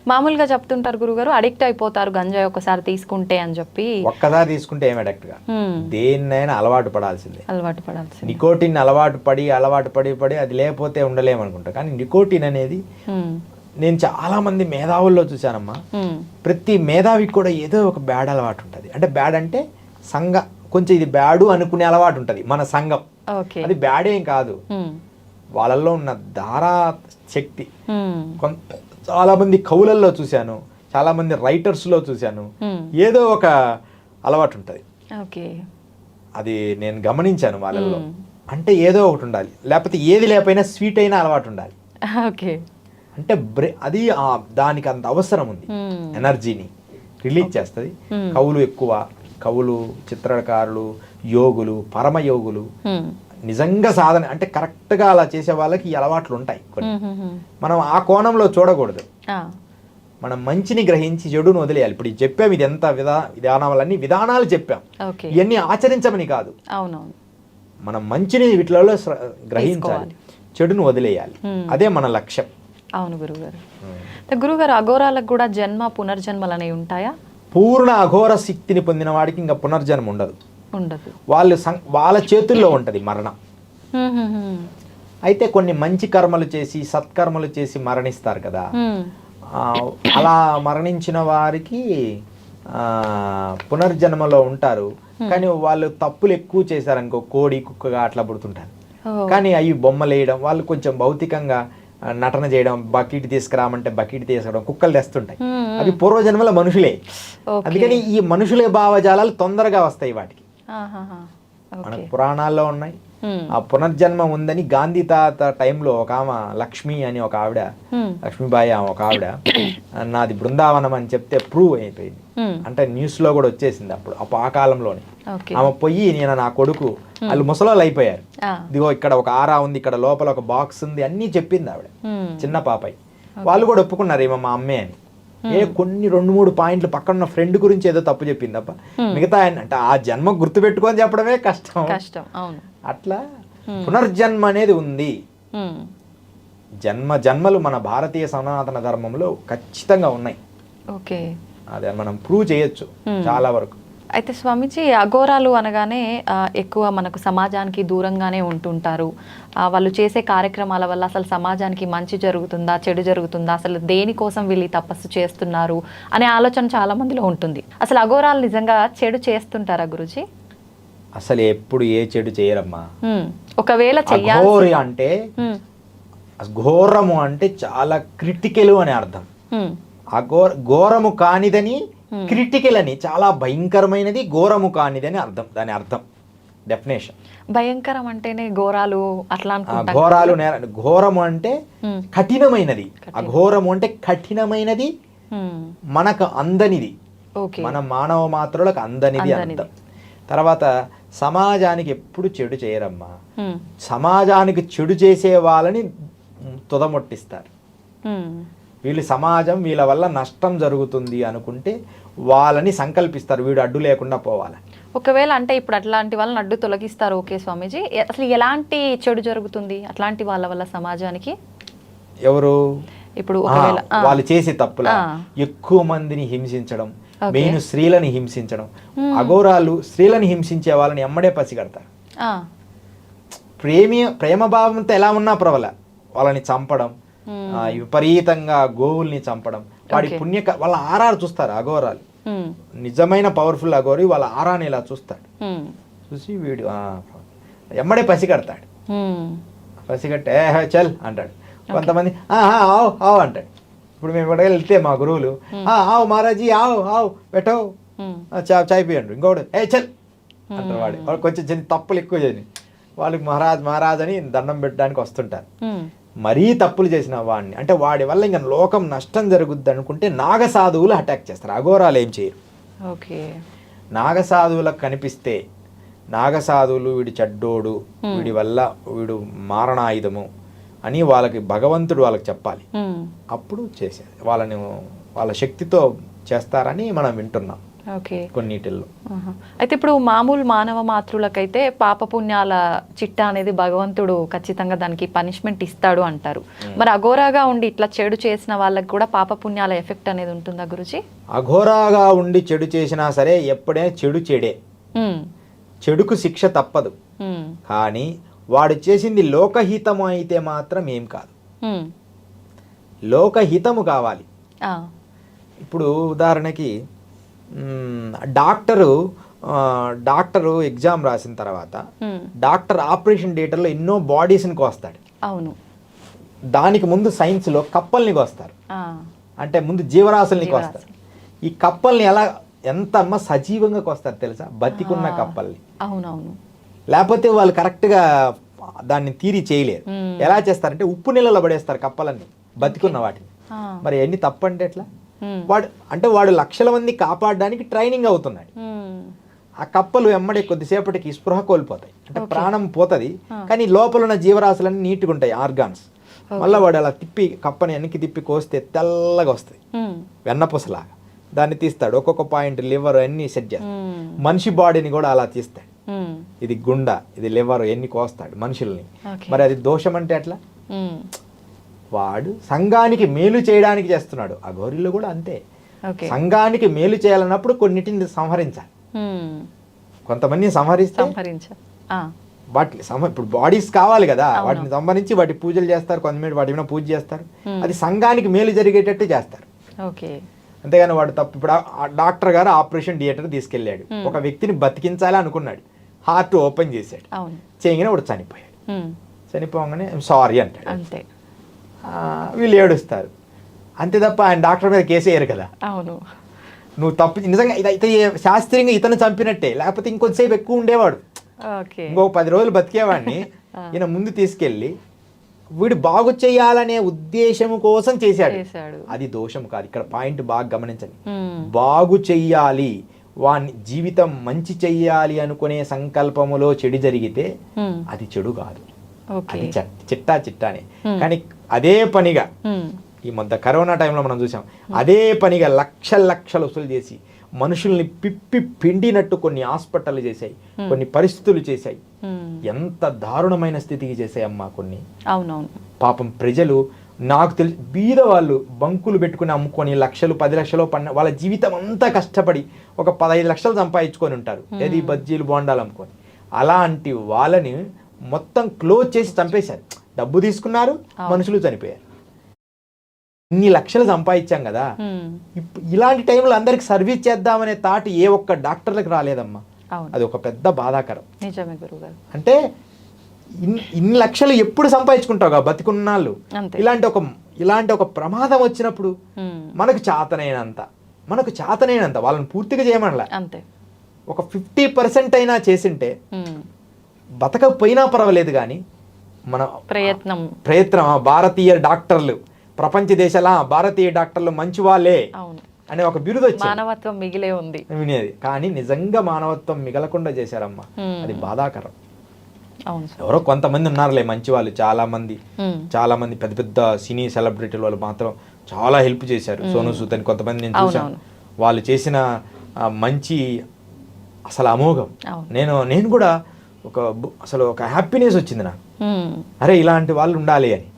మామూలుగా చెప్తుంటారు గురుగారు, అడిక్ట్ అయిపోతారు గంజాయి ఒకసారి తీసుకుంటే అని చెప్పి. ఒక్కసారి తీసుకుంటే ఏం అడిక్ట్ గా, దేన్నైనా అలవాటు పడాల్సిందే. నికోటిన్ అలవాటు పడి అది లేకపోతే ఉండలేమనుకుంటా. కానీ నికోటిన్ అనేది నేను చాలా మంది మేధావుల్లో చూశానమ్మా, ప్రతి మేధావికి కూడా ఏదో ఒక బ్యాడ్ అలవాటు ఉంటుంది. అంటే బ్యాడ్ అంటే కొంచెం ఇది బ్యాడు అనుకునే అలవాటు ఉంటుంది. మన సంఘం అది బ్యాడేం కాదు, వాళ్ళల్లో ఉన్న ధారా శక్తి. చాలా మంది కవులల్లో చూశాను, చాలా మంది రైటర్స్లో చూశాను, ఏదో ఒక అలవాటు ఉంటుంది. అది నేను గమనించాను వాళ్ళల్లో. అంటే ఏదో ఒకటి ఉండాలి, లేకపోతే ఏది లేకపోయినా స్వీట్ అయినా అలవాటు ఉండాలి. అంటే అది దానికి అంత అవసరం ఉంది, ఎనర్జీని రిలీజ్ చేస్తుంది. కవులు ఎక్కువ, కవులు, చిత్రకారులు, యోగులు, పరమయోగులు, నిజంగా సాధన అంటే కరెక్ట్గా అలా చేసే వాళ్ళకి ఈ అలవాట్లు ఉంటాయి కొన్ని. మనం ఆ కోణంలో చూడకూడదు, మనం మంచిని గ్రహించి చెడును వదిలేయాలి. ఇప్పుడు చెప్పాం, ఇది ఎంత విధానాలన్నీ విధానాలు చెప్పాం, ఇవన్నీ ఆచరించమని కాదు. మనం మంచిని వీటిలో గ్రహించాలి, చెడును వదిలేయాలి, అదే మన లక్ష్యం. అవును గురుగారు. గురుగారు, అఘోరాలకు కూడా జన్మ పునర్జన్మలు అనేవి ఉంటాయా? పూర్ణ అఘోర శక్తిని పొందిన వాడికి ఇంకా పునర్జన్మ ఉండదు. వాళ్ళ చేతుల్లో ఉంటుంది మరణం. అయితే కొన్ని మంచి కర్మలు చేసి సత్కర్మలు చేసి మరణిస్తారు కదా, అలా మరణించిన వారికి పునర్జన్మలో ఉంటారు. కానీ వాళ్ళు తప్పులు ఎక్కువ చేశారనుకో, కోడి కుక్కగా అట్లా పుడుతుంటారు. కానీ అవి బొమ్మలు వేయడం, వాళ్ళు కొంచెం భౌతికంగా నటన చేయడం, బకెట్ తీసుకురామంటే బకెట్ తీసుకురావడం, కుక్కలు తెస్తుంటాయి. అవి పూర్వజన్మల మనుషులే. అందుకని ఈ మనుషులే భావజాలాలు తొందరగా వస్తాయి వాటికి. మనకు పురాణాల్లో ఉన్నాయి. ఆ పునర్జన్మ ఉందని గాంధీ తాత టైంలో ఒక ఆమె లక్ష్మి అని ఒక ఆవిడ, లక్ష్మీబాయి ఆమె ఒక ఆవిడ, నాది బృందావనం అని చెప్తే ప్రూవ్ అయిపోయింది. అంటే న్యూస్ లో కూడా వచ్చేసింది అప్పుడు ఆ కాలంలోనే. ఆమె పోయి నేను నా కొడుకు వాళ్ళు ముసలోళ్ళు అయిపోయారు, ఇదిగో ఇక్కడ ఒక ఆరా ఉంది, ఇక్కడ లోపల ఒక బాక్స్ ఉంది అన్నీ చెప్పింది ఆవిడ, చిన్న పాపై. వాళ్ళు కూడా ఒప్పుకున్నారు ఏమో మా అమ్మే అని. కొన్ని 2-3 పాయింట్లు పక్కన ఉన్న ఫ్రెండ్ గురించి ఏదో తప్పు చెప్పింది తప్ప మిగతా అంటే ఆ జన్మ గుర్తు పెట్టుకొని చెప్పడమే కష్టం. అట్లా పునర్జన్మ అనేది ఉంది. జన్మలు మన భారతీయ సనాతన ధర్మంలో ఖచ్చితంగా ఉన్నాయి. అదే మనం ప్రూవ్ చేయొచ్చు చాలా వరకు. అయితే స్వామీజీ, అఘోరాలు అనగానే ఎక్కువ మనకు సమాజానికి దూరంగానే ఉంటుంటారు. వాళ్ళు చేసే కార్యక్రమాల వల్ల అసలు సమాజానికి మంచి జరుగుతుందా, చెడు జరుగుతుందా, అసలు దేనికోసం వీళ్ళు తపస్సు చేస్తున్నారు అనే ఆలోచన చాలా మందిలో ఉంటుంది. అసలు అఘోరాలు నిజంగా చెడు చేస్తుంటారా గురుజీ? అసలు ఎప్పుడు ఏ చెడు చేయరమ్మా. ఒకవేళ చెయ్యాలి అంటే ఘోరము అంటే చాలా క్రిటికల్ అని అర్థం. ఘోరము కానిదని క్రిటికల్ అని, చాలా భయంకరమైనది ఘోరము కానిదని అర్థం. దాని అర్థం డెఫినేషన్. భయంకరం అంటేనే ఘోరాలు అట్లా ఘోరాలు. ఘోరము అంటే కఠినమైనది, అఘోరము అంటే కఠినమైనది, మనకు అందనిది, మన మానవ మాత్రులకు అందనిది అర్థం. తర్వాత సమాజానికి ఎప్పుడు చెడు చేయరమ్మా. సమాజానికి చెడు చేసే వాళ్ళని తుదముట్టిస్తారు. వీళ్ళు సమాజం వీళ్ళ వల్ల నష్టం జరుగుతుంది అనుకుంటే వాళ్ళని సంకల్పిస్తారు, వీడు అడ్డు లేకుండా పోవాలి. ఒకవేళ అంటే ఇప్పుడు అట్లాంటి వాళ్ళని అడ్డు తొలగిస్తారు, ఓకే స్వామీజీ. అసలు ఎలాంటి చెడు జరుగుతుంది అట్లాంటి వాళ్ళ వల్ల సమాజానికి? ఎవరు ఇప్పుడు వాళ్ళు చేసే తప్పుల ఎక్కువ మందిని హింసించడం, మెయిన్ స్త్రీలని హింసించడం. అఘోరాలు స్త్రీలని హింసించే వాళ్ళని ఎమ్మడే పసిగడతారు. ప్రేమ భావంతో ఎలా ఉన్నా పర్వాలే వాళ్ళని చంపడం, విపరీతంగా గోవుల్ని చంపడం, వాడి వాళ్ళ ఆరారు చూస్తారు అఘోరాలు. నిజమైన పవర్ఫుల్ అఘోరి వాళ్ళ ఆరాని ఇలా చూస్తాడు, చూసి వీడు ఎమ్మడే పసిగడతాడు. పసిగట్టే చల్ అంటాడు. కొంతమంది ఆవు ఆవు అంటాడు. ఇప్పుడు మేము ఎక్కడికి వెళ్తే మా గురువులు ఆవు మహారాజీ ఆవు ఆవు పెట్టవు చాయ్ పియండు, ఇంకోటి చల్ అంటారు. వాడు కొంచెం చిన్న తప్పులు ఎక్కువ చేయని వాళ్ళకి మహారాజ్ అని దండం పెట్టడానికి వస్తుంటారు. మరీ తప్పులు చేసిన వాడిని అంటే వాడి వల్ల ఇంకా లోకం నష్టం జరుగుద్ది అనుకుంటే నాగసాధువులు అటాక్ చేస్తారు. అఘోరాలు ఏం చేయరు. నాగసాధువులకు కనిపిస్తే నాగసాధువులు వీడి చెడ్డోడు, వీడి వల్ల వీడు మారణాయుధము అని వాళ్ళకి భగవంతుడు వాళ్ళకి చెప్పాలి. అప్పుడు చేసేది వాళ్ళని వాళ్ళ శక్తితో చేస్తారని మనం వింటున్నాం కొన్నిటిల్లో. అయితే ఇప్పుడు మామూలు మానవ మాతృలకైతే పాపపుణ్యాల చిట్టా అనేది భగవంతుడు ఖచ్చితంగా దానికి పనిష్మెంట్ ఇస్తాడు అంటారు. మరి అఘోరాగా ఉండి ఇట్లా చెడు చేసిన వాళ్ళకి కూడా పాపపుణ్యాల ఎఫెక్ట్ అనేది ఉంటుందా గురుజీ? అఘోరాగా ఉండి చెడు చేసినా సరే ఎప్పుడైనా చెడు చెడే, చెడుకు శిక్ష తప్పదు. కానీ వాడు చేసింది లోకహితము అయితే మాత్రం ఏం కాదు. లోకహితము కావాలి. ఇప్పుడు ఉదాహరణకి డాక్టరు ఎగ్జామ్ రాసిన తర్వాత డాక్టర్ ఆపరేషన్ థియేటర్లో ఎన్నో బాడీస్ని కోస్తాడు. అవును. దానికి ముందు సైన్స్లో కప్పల్ని కోస్తారు. అంటే ముందు జీవరాశుల్ని కోస్తారు. ఈ కప్పల్ని ఎంత సజీవంగా కోస్తారు తెలుసా? బతికున్న కప్పల్ని. అవునవును. లేకపోతే వాళ్ళు కరెక్ట్గా దాన్ని తీరి చేయలేరు. ఎలా చేస్తారంటే ఉప్పు నీళ్ళలో పడేస్తారు కప్పలన్నీ, బతికున్న వాటిని. మరి ఎన్ని తప్పంటే ఎట్లా? వాడు లక్షల మంది కాపాడడానికి ట్రైనింగ్ అవుతున్నాడు. ఆ కప్పలు ఎమ్మడే కొద్దిసేపటికి స్పృహ కోల్పోతాయి, అంటే ప్రాణం పోతుంది, కానీ లోపల ఉన్న జీవరాశులన్నీ నీట్గా ఉంటాయి ఆర్గాన్స్. మళ్ళీ వాడు అలా తిప్పి కప్పని వెనక్కి తిప్పి కోస్తే తెల్లగా వస్తాయి, వెన్నపూసలాగా. దాన్ని తీస్తాడు, ఒక్కొక్క పాయింట్ లివర్ అన్ని సెట్ చేస్తాడు. మనిషి బాడీని కూడా అలా తీస్తాడు. ఇది గుండె, ఇది లివర్, ఎన్ని కోస్తాడు మనుషుల్ని. మరి అది దోషం అంటే ఎట్లా? వాడు సంఘానికి మేలు చేయడానికి చేస్తున్నాడు. అఘోరీలు కూడా అంతే. సంఘానికి మేలు చేయాలన్నప్పుడు కొన్నిటిని సంహరించాలి. కొంతమందిని సంహరిస్తే వాటి ఇప్పుడు బాడీస్ కావాలి కదా, వాటిని సంహరించి వాటి పూజలు చేస్తారు, కొంతమంది వాటి మీద పూజ చేస్తారు. అది సంఘానికి మేలు జరిగేటట్టు చేస్తారు. అంతేగాని వాడు తప్పు. ఇప్పుడు డాక్టర్ గారు ఆపరేషన్ థియేటర్ తీసుకెళ్ళాడు, ఒక వ్యక్తిని బతికించాలి అనుకున్నాడు, హార్ట్ ఓపెన్ చేశాడు, చేయగానే వాడు చనిపోయాడు. చనిపోగానే సారీ అంటాడు. వీళ్ళు ఏడుస్తారు అంతే తప్ప ఆయన డాక్టర్ మీద కేసు వేయరు కదా. అవును, నువ్వు తప్పు నిజంగా ఇది శాస్త్రీయంగా ఇతను చంపినట్టే, లేకపోతే ఇంకొంతసేపు ఎక్కువ ఉండేవాడు, ఇంకొక 10 రోజులు బతికేవాడిని. ఈయన ముందు తీసుకెళ్ళి వీడు బాగు చేయాలనే ఉద్దేశం కోసం చేశాడు, అది దోషం కాదు. ఇక్కడ పాయింట్ బాగా గమనించండి, బాగు చెయ్యాలి, వాని జీవితం మంచి చెయ్యాలి అనుకునే సంకల్పములో చెడు జరిగితే అది చెడు కాదు, అది చిట్టానే. కానీ అదే పనిగా ఈ మధ్య కరోనా టైంలో మనం చూసాం, అదే పనిగా లక్షలు వసూలు చేసి మనుషుల్ని పిప్పి పిండినట్టు కొన్ని హాస్పిటల్ చేశాయి, కొన్ని పరిస్థితులు చేశాయి, ఎంత దారుణమైన స్థితికి చేశాయమ్మా కొన్ని. అవునవును, పాపం ప్రజలు నాకు తెలిసి బీద వాళ్ళు బంకులు పెట్టుకుని అమ్ముకొని లక్షలు 10 లక్షలు వాళ్ళ జీవితం అంతా కష్టపడి ఒక 15 లక్షలు సంపాదించుకొని ఉంటారు, ఏది బజ్జీలు బోండాలు అమ్ముకొని. అలాంటి వాళ్ళని మొత్తం క్లోజ్ చేసి చంపేశారు, డబ్బు తీసుకున్నారు, మనుషులు చనిపోయారు. ఇన్ని లక్షలు సంపాదించాం కదా, ఇలాంటి టైంలో అందరికి సర్వీస్ చేద్దామనే థాట్ ఏ ఒక్క డాక్టర్లకు రాలేదమ్మా. అది ఒక పెద్ద బాధాకరం. అంటే ఇన్ని లక్షలు ఎప్పుడు సంపాదించుకుంటావుగా బతికున్నాళ్ళు, ఇలాంటి ఒక ప్రమాదం వచ్చినప్పుడు మనకు చేతనైనంత వాళ్ళని పూర్తిగా చేయమనలే, ఒక 50% అయినా చేసింటే బతకపోయినా పర్వాలేదు. కానీ మన ప్రయత్నం భారతీయ డాక్టర్లు, ప్రపంచ దేశాల భారతీయ డాక్టర్లు మంచి వాళ్ళే అనే ఒక బిరుదు వచ్చింది, మానవత్వం మిగిలే ఉంది వినేది. కానీ నిజంగా మానవత్వం మిగలకుండా చేశారమ్మా, అది బాధాకరం. ఎవరో కొంతమంది ఉన్నారులే మంచి వాళ్ళు, చాలా మంది పెద్ద పెద్ద సినీ సెలబ్రిటీల వాళ్ళు మాత్రం చాలా హెల్ప్ చేశారు. సోను సూద్ అని కొంతమంది నేను చూశాను, వాళ్ళు చేసిన మంచి అసలు అమోఘం. నేను కూడా అసలు ఒక హ్యాపీనెస్ వచ్చింది నాకు, అరే ఇలాంటి వాళ్ళు ఉండాలి అని.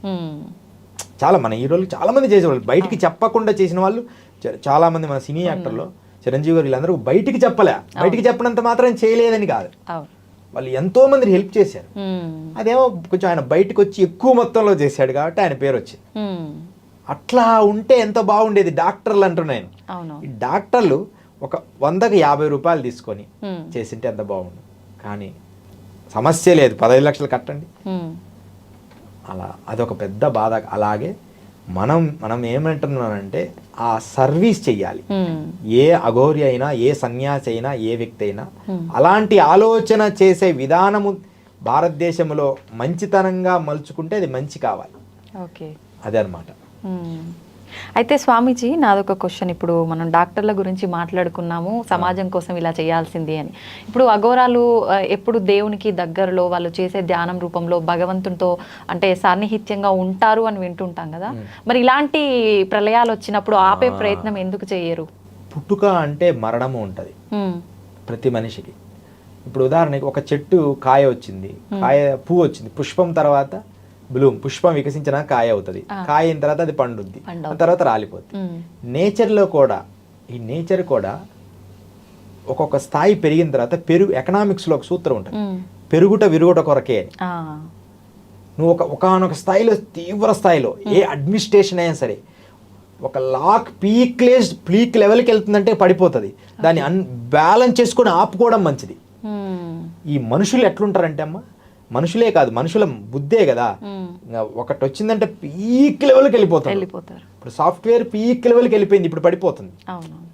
చాలా మన హీరోలు చాలా మంది చేసేవాళ్ళు, బయటికి చెప్పకుండా చేసిన వాళ్ళు చాలా మంది. మన సినీ యాక్టర్లో చిరంజీవి గారు వీళ్ళందరూ బయటికి చెప్పనంత మాత్రం చేయలేదని కాదు, వాళ్ళు ఎంతో మంది హెల్ప్ చేశారు. అదేమో కొంచెం ఆయన బయటకు వచ్చి ఎక్కువ మొత్తంలో చేశాడు కాబట్టి ఆయన పేరు వచ్చింది. అట్లా ఉంటే ఎంతో బాగుండేది. డాక్టర్లు అంటున్నాను, ఈ డాక్టర్లు ఒక 100కి 50 రూపాయలు తీసుకొని చేసింటే ఎంత బాగుండు. కానీ సమస్య లేదు, 15 లక్షలు కట్టండి, అలా అదొక పెద్ద బాధ. అలాగే మనం ఏమంటున్నానంటే ఆ సర్వీస్ చెయ్యాలి. ఏ అఘోరి అయినా, ఏ సన్యాసి అయినా, ఏ వ్యక్తి అయినా అలాంటి ఆలోచన చేసే విధానము భారతదేశంలో మంచితనంగా మలుచుకుంటే అది మంచి కావాలి. అదే అన్నమాట. అయితే స్వామీజీ, నాదొక క్వశ్చన్. ఇప్పుడు మనం డాక్టర్ల గురించి మాట్లాడుకున్నాము, సమాజం కోసం ఇలా చేయాల్సింది అని. ఇప్పుడు అఘోరాలు ఎప్పుడు దేవునికి దగ్గరలో వాళ్ళు చేసే ధ్యానం రూపంలో భగవంతునితో అంటే సాన్నిహిత్యంగా ఉంటారు అని వింటుంటాం కదా, మరి ఇలాంటి ప్రళయాలు వచ్చినప్పుడు ఆపే ప్రయత్నం ఎందుకు చేయరు? పుట్టుక అంటే మరణము ఉంటుంది ప్రతి మనిషికి. ఇప్పుడు ఉదాహరణకి ఒక చెట్టు కాయ వచ్చింది, పువ్వు వచ్చింది, పుష్పం తర్వాత బ్లూమ్, పుష్పం వికసించిన కాయ అవుతుంది, కాయ అయిన తర్వాత అది పండుద్ది, తర్వాత రాలిపోతుంది. నేచర్లో కూడా ఈ నేచర్ కూడా ఒక్కొక్క స్థాయి పెరిగిన తర్వాత ఎకనామిక్స్లో ఒక సూత్రం ఉంటుంది, పెరుగుట విరుగుట కొరకే అని. నువ్వు ఒకనొక స్థాయిలో, తీవ్ర స్థాయిలో ఏ అడ్మినిస్ట్రేషన్ అయినా సరే ఒక పీక్ లెవెల్కి వెళ్తుందంటే పడిపోతుంది. దాన్ని బ్యాలెన్స్ చేసుకొని ఆపుకోవడం మంచిది. ఈ మనుషులు ఎట్లుంటారంటే అమ్మా, మనుషులే కాదు మనుషుల బుద్ధే కదా, ఒకటి వచ్చిందంటే పీక్ లెవెల్కి వెళ్ళిపోతారు. ఇప్పుడు సాఫ్ట్వేర్ పీక్ లెవెల్కి వెళ్ళిపోయింది, ఇప్పుడు పడిపోతుంది,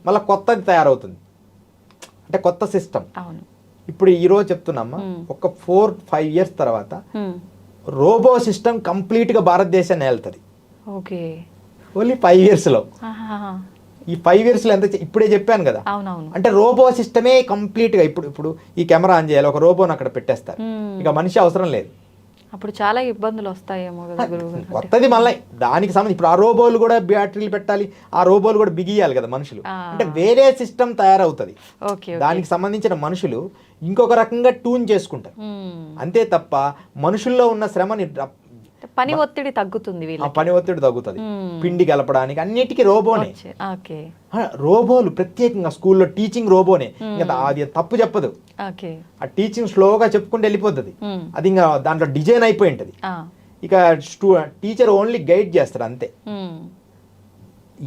మళ్ళీ కొత్తది తయారవుతుంది, అంటే కొత్త సిస్టమ్. ఇప్పుడు ఈరోజు చెప్తున్నామ్మా, ఒక 4-5 ఇయర్స్ తర్వాత రోబో సిస్టమ్ కంప్లీట్గా భారతదేశాన్ని వెళ్తుంది. ఓన్లీ 5 ఇయర్స్లో. ఈ 5 ఇయర్స్లో ఎంత ఇప్పుడే చెప్పాను కదా, అంటే రోబో సిస్టమే కంప్లీట్గా. ఇప్పుడు ఈ కెమెరా ఆన్ చేయాలి, ఒక రోబోని అక్కడ పెట్టేస్తారు, ఇక మనిషి అవసరం లేదు. అప్పుడు చాలా ఇబ్బందులు వస్తాయేమో కొత్తది మళ్ళీ దానికి సంబంధించి. ఇప్పుడు ఆ రోబోలు కూడా బ్యాటరీలు పెట్టాలి, ఆ రోబోలు కూడా బిగియాలి కదా మనుషులు, అంటే వేరే సిస్టమ్ తయారవుతుంది. దానికి సంబంధించిన మనుషులు ఇంకొక రకంగా ట్యూన్ చేసుకుంటారు, అంతే తప్ప మనుషుల్లో ఉన్న శ్రమని పని ఒత్తిడి తగ్గుతుంది, పిండి కలపడానికి అన్నిటికీ రోబోనే. రోబోలు ప్రత్యేకంగా స్కూల్లో టీచింగ్ రోబోనే, ఇంకా అది తప్పు చెప్పదు, ఆ టీచింగ్ స్లోగా చెప్పుకుంటూ వెళ్ళిపోతుంది, అది ఇంకా దాంట్లో డిజైన్ అయిపోయి ఉంటుంది. ఇక టీచర్ ఓన్లీ గైడ్ చేస్తారు అంతే.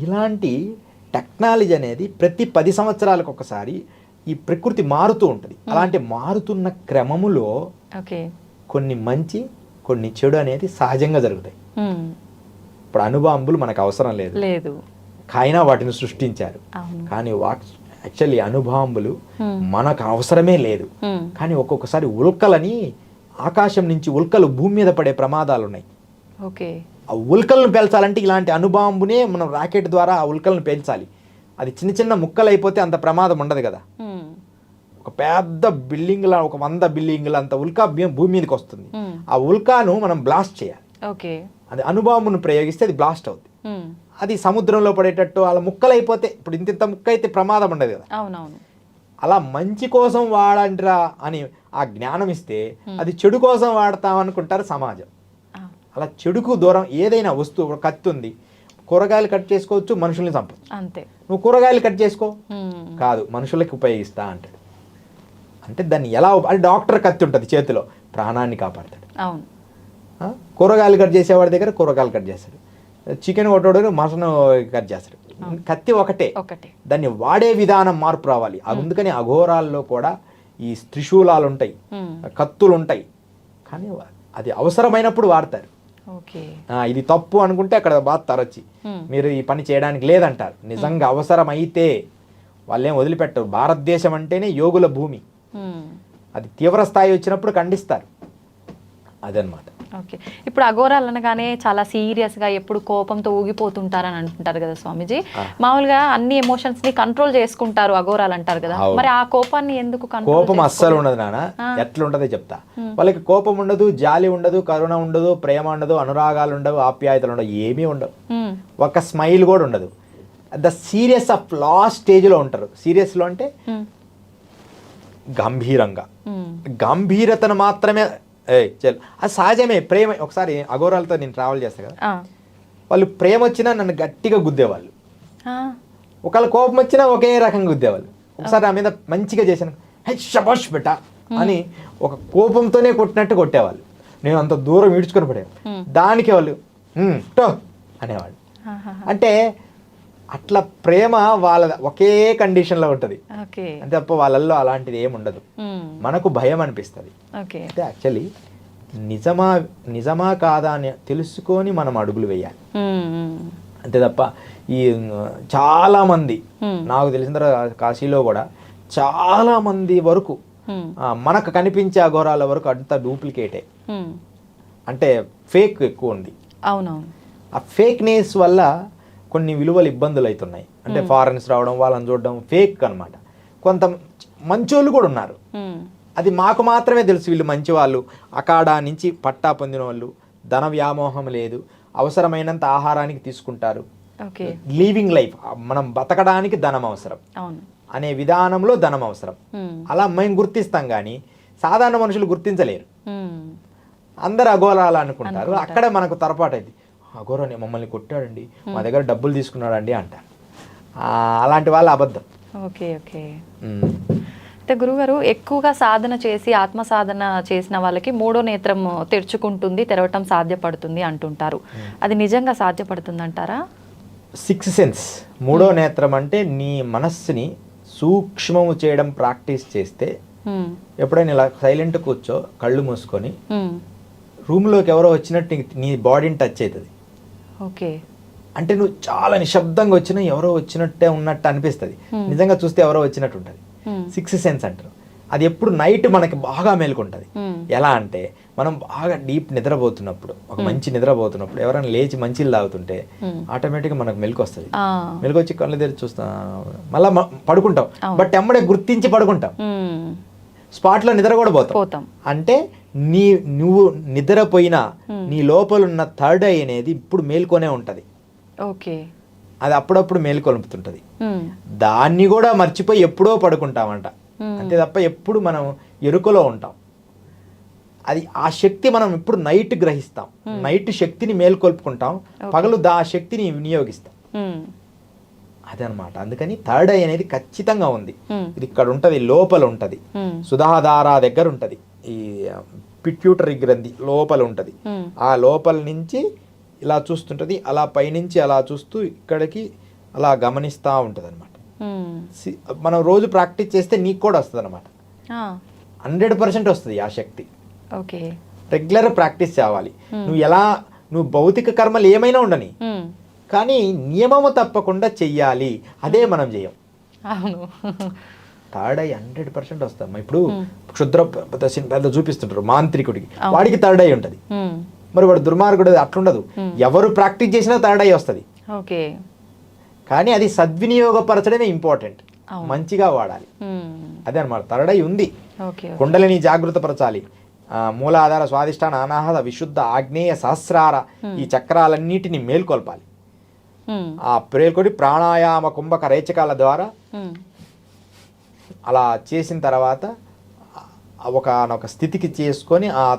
ఇలాంటి టెక్నాలజీ అనేది ప్రతి 10 సంవత్సరాలకు ఒకసారి ఈ ప్రకృతి మారుతూ ఉంటుంది. అలాంటి మారుతున్న క్రమములో కొన్ని మంచి కొన్ని చెడు అనేది సహజంగా జరుగుతాయి. ఇప్పుడు అణుబాంబులు మనకు అవసరం లేదు, లేదు, అయినా వాటిని సృష్టించారు. అవును. కానీ యాక్చువల్లీ అణుబాంబులు మనకు అవసరమే లేదు. కానీ ఒక్కొక్కసారి ఉల్కలని ఆకాశం నుంచి ఉల్కలు భూమి మీద పడే ప్రమాదాలు ఉన్నాయి. ఓకే. ఆ ఉల్కలను పేల్చాలంటే ఇలాంటి అణుబాంబునే మనం రాకెట్ ద్వారా ఆ ఉల్కలను పేల్చాలి. అది చిన్న చిన్న ముక్కలు అయిపోతే అంత ప్రమాదం ఉండదు కదా. ఒక పెద్ద బిల్డింగ్ల, ఒక 100 బిల్డింగ్ల అంత ఉల్కా భూమి మీదకి వస్తుంది. ఆ ఉల్కాను మనం బ్లాస్ట్ చేయాలి. ఓకే. అది అణుబాంబును ప్రయోగిస్తే అది బ్లాస్ట్ అవుతుంది. అది సముద్రంలో పడేటట్టు అలా ముక్కలు అయిపోతే, ఇప్పుడు ఇంత ముక్క అయితే ప్రమాదం ఉండదు కదా. అవునవును. అలా మంచి కోసం వాడంట్రా అని ఆ జ్ఞానం ఇస్తే అది చెడు కోసం వాడతామనుకుంటారు సమాజం. అలా చెడుకు దూరం ఏదైనా వస్తువు, కత్తి ఉంది, కూరగాయలు కట్ చేసుకోవచ్చు, మనుషుల్ని చంపచ్చు. అంతే. నువ్వు కూరగాయలు కట్ చేసుకో, కాదు మనుషులకి ఉపయోగిస్తా అంటాడు. అంటే దాన్ని ఎలా, అది డాక్టర్ కత్తి ఉంటుంది చేతిలో, ప్రాణాన్ని కాపాడతాడు. అవును. కూరగాయలు కట్ చేసేవాడి దగ్గర కూరగాయలు కట్ చేస్తాడు, చికెన్ కొట్టేవాడు మటన్ కట్ చేస్తాడు. కత్తి ఒకటే, దాన్ని వాడే విధానం మార్పు రావాలి. అందుకని అఘోరాల్లో కూడా ఈ త్రిశూలాలు ఉంటాయి, కత్తులు ఉంటాయి, కానీ అది అవసరమైనప్పుడు వాడతారు. ఇది తప్పు అనుకుంటే అక్కడ బాధతారు వచ్చి, మీరు ఈ పని చేయడానికి లేదంటారు. నిజంగా అవసరమైతే వాళ్ళేం వదిలిపెట్టరు. భారతదేశం అంటేనే యోగుల భూమి. అది తీవ్ర స్థాయి వచ్చినప్పుడు ఖండిస్తారు. అదనమాట. ఓకే. ఇప్పుడు అఘోరాలు అనగానే చాలా సీరియస్గా ఎప్పుడు కోపంతో ఊగిపోతుంటారని అంటుంటారు కదా స్వామీజీ. మామూలుగా అన్ని ఎమోషన్స్ ని కంట్రోల్ చేసుకుంటారు అఘోరాలు అంటారు కదా, మరి ఆ కోపాన్ని ఎందుకు కంట్రోల్? కోపం అస్సలు ఉండదు నాన్న. ఎట్లుంటదో చెప్తా. వాళ్ళకి కోపం ఉండదు, జాలి ఉండదు, కరుణ ఉండదు, ప్రేమ ఉండదు, అనురాగాలు ఉండవు, ఆప్యాయతలు ఉండవు, ఏమీ ఉండవు. ఒక స్మైల్ కూడా ఉండదు. The serious of last stage లో ఉంటారు. సీరియస్ లో అంటే గంభీరంగా, గంభీరతను మాత్రమే. చల్, అది సహజమే. ప్రేమ. ఒకసారి అఘోరాలతో నేను ట్రావెల్ చేస్తా కదా, వాళ్ళు ప్రేమ వచ్చినా నన్ను గట్టిగా గుద్దేవాళ్ళు, ఒకళ్ళ కోపం వచ్చినా ఒకే రకంగా గుద్దేవాళ్ళు. ఒకసారి నా మీద మంచిగా చేశాను, హే శబాష్ బెటా అని ఒక కోపంతోనే కొట్టినట్టు కొట్టేవాళ్ళు. నేను అంత దూరం ఈడ్చుకొని పడేవాళ్ళు. దానికి వాళ్ళు టో అనేవాళ్ళు. అంటే అట్లా ప్రేమ వాళ్ళ ఒకే కండిషన్లో ఉంటుంది. అంతే తప్ప వాళ్ళల్లో అలాంటిది ఏముండదు. మనకు భయం అనిపిస్తుంది. అంటే యాక్చువల్లీ నిజమా కాదా అని తెలుసుకొని మనం అడుగులు వేయాలి. అంతే తప్ప ఈ చాలా మంది, నాకు తెలిసిన తర్వాత కాశీలో కూడా చాలా మంది వరకు మనకు కనిపించే అఘోరాల వరకు అంతా డూప్లికేటే. అంటే ఫేక్ ఎక్కువ ఉంది. అవునవును. ఆ ఫేక్నెస్ వల్ల కొన్ని విలువలు ఇబ్బందులు అవుతున్నాయి. అంటే ఫారెన్స్ రావడం, వాళ్ళని చూడడం, ఫేక్ అనమాట. కొంత మంచోళ్ళు కూడా ఉన్నారు, అది మాకు మాత్రమే తెలుసు వీళ్ళు మంచి వాళ్ళు. అకాడా నుంచి పట్టా పొందిన వాళ్ళు, ధన వ్యామోహం లేదు, అవసరమైనంత ఆహారానికి తీసుకుంటారు, లీవింగ్ లైఫ్, మనం బతకడానికి ధనం అవసరం అనే విధానంలో ధనం అవసరం. అలా మేము గుర్తిస్తాం, కానీ సాధారణ మనుషులు గుర్తించలేరు. అందరు అఘోరాలు అనుకుంటారు. అక్కడ మనకు తరపాటు అయింది. అఘోరాన్ని మమ్మల్ని కొట్టాడండి, మా దగ్గర డబ్బులు తీసుకున్నాడండి అంటారు. అలాంటి వాళ్ళ అబద్ధం. ఓకే. అంటే గురుగారు, ఎక్కువగా సాధన చేసి ఆత్మ సాధన చేసిన వాళ్ళకి మూడో నేత్రం తెరుచుకుంటుంది, తెరవటం సాధ్యపడుతుంది అంటుంటారు. అది నిజంగా సాధ్యపడుతుంది అంటారా? సిక్స్త్ సెన్స్, మూడో నేత్రం అంటే నీ మనస్సుని సూక్ష్మము చేయడం ప్రాక్టీస్ చేస్తే, ఎప్పుడైనా ఇలా సైలెంట్ కూర్చో, కళ్ళు మూసుకొని, రూమ్లోకి ఎవరో వచ్చినట్టు నీ బాడీని టచ్ అవుతుంది. ఓకే. అంటే నువ్వు చాలా నిశ్శబ్దంగా వచ్చినా ఎవరో వచ్చినట్టే ఉన్నట్టు అనిపిస్తుంది, నిజంగా చూస్తే ఎవరో వచ్చినట్టు ఉంటుంది. సిక్స్త్ సెన్స్ అంటారు. అది ఎప్పుడు నైట్ మనకి బాగా మేలుకుంటుంది. ఎలా అంటే మనం బాగా డీప్ నిద్రపోతున్నప్పుడు, ఒక మంచి నిద్రపోతున్నప్పుడు ఎవరైనా లేచి మంచిలు తాగుతుంటే ఆటోమేటిక్గా మనకు మెలకు వస్తుంది. మెలకు వచ్చి కళ్ళు తెరిచి చూస్తాం, మళ్ళీ పడుకుంటాం. బట్ ఎమ్మడే గుర్తించి పడుకుంటాం, స్పాట్లో నిద్ర కూడా పోతాం. అంటే నువ్వు నిద్రపోయినా నీ లోపల ఉన్న థర్డ్ ఐ అనేది ఇప్పుడు మేల్కొనే ఉంటది. ఓకే. అది అప్పుడప్పుడు మేల్కొలుపుతుంటది. దాన్ని కూడా మర్చిపోయి ఎప్పుడో పడుకుంటామంట. అంతే తప్ప ఎప్పుడు మనం ఎరుకలో ఉంటాం. అది ఆ శక్తి మనం ఇప్పుడు నైట్ గ్రహిస్తాం, నైట్ శక్తిని మేల్కొల్పుకుంటాం, పగలు ఆ శక్తిని వినియోగిస్తాం. అదనమాట. అందుకని థర్డ్ ఐ అనేది ఖచ్చితంగా ఉంది. ఇది ఇక్కడ ఉంటది, లోపల ఉంటది, సుధాధార దగ్గర ఉంటది, ఈ పిట్యూటరీ గ్రంథి లోపల ఉంటది. ఆ లోపల నుంచి ఇలా చూస్తుంటది, అలా పైనుంచి అలా చూస్తూ ఇక్కడికి అలా గమనిస్తూ ఉంటుంది అనమాట. మనం రోజు ప్రాక్టీస్ చేస్తే నీకు కూడా వస్తుంది అనమాట. 100% వస్తుంది ఆ శక్తి. రెగ్యులర్ ప్రాక్టీస్ చేయాలి. నువ్వు ఎలా నువ్వు భౌతిక కర్మలు ఏమైనా ఉండని, ఉమ్. నియమము నియమము తప్పకుండా చెయ్యాలి. అదే మనం చేయం. అవును. థర్డ్ ఐ 100% వస్తాం. ఇప్పుడు క్షుద్ర పెద్ద చూపిస్తుంటారు మాంత్రికుడికి, వాడికి థర్డ్ ఐ ఉంటుంది. ఉమ్. మరి వాడు దుర్మార్గుడు అట్లుండదు. ఎవరు ప్రాక్టీస్ చేసినా థర్డ్ ఐ వస్తుంది. ఓకే. కానీ అది సద్వినియోగపరచడమే ఇంపార్టెంట్. మంచిగా వాడాలి. ఉమ్. అదే అనమాట. థర్డ్ ఐ ఉంది. ఓకే. కుండలిని జాగృతపరచాలి. మూలాధార స్వాదిష్టాన అనాహత విశుద్ధ ఆగ్నేయ సహస్రార ఈ చక్రాలన్నిటిని మేల్కొల్పాలి. ఉమ్. ఆ ప్రేల్కొడి ప్రాణాయామ కుంభక రేచకాల ద్వారా ఉమ్. అలా చేసిన తర్వాత ఒకనొక స్థితికి చేసుకొని ఆ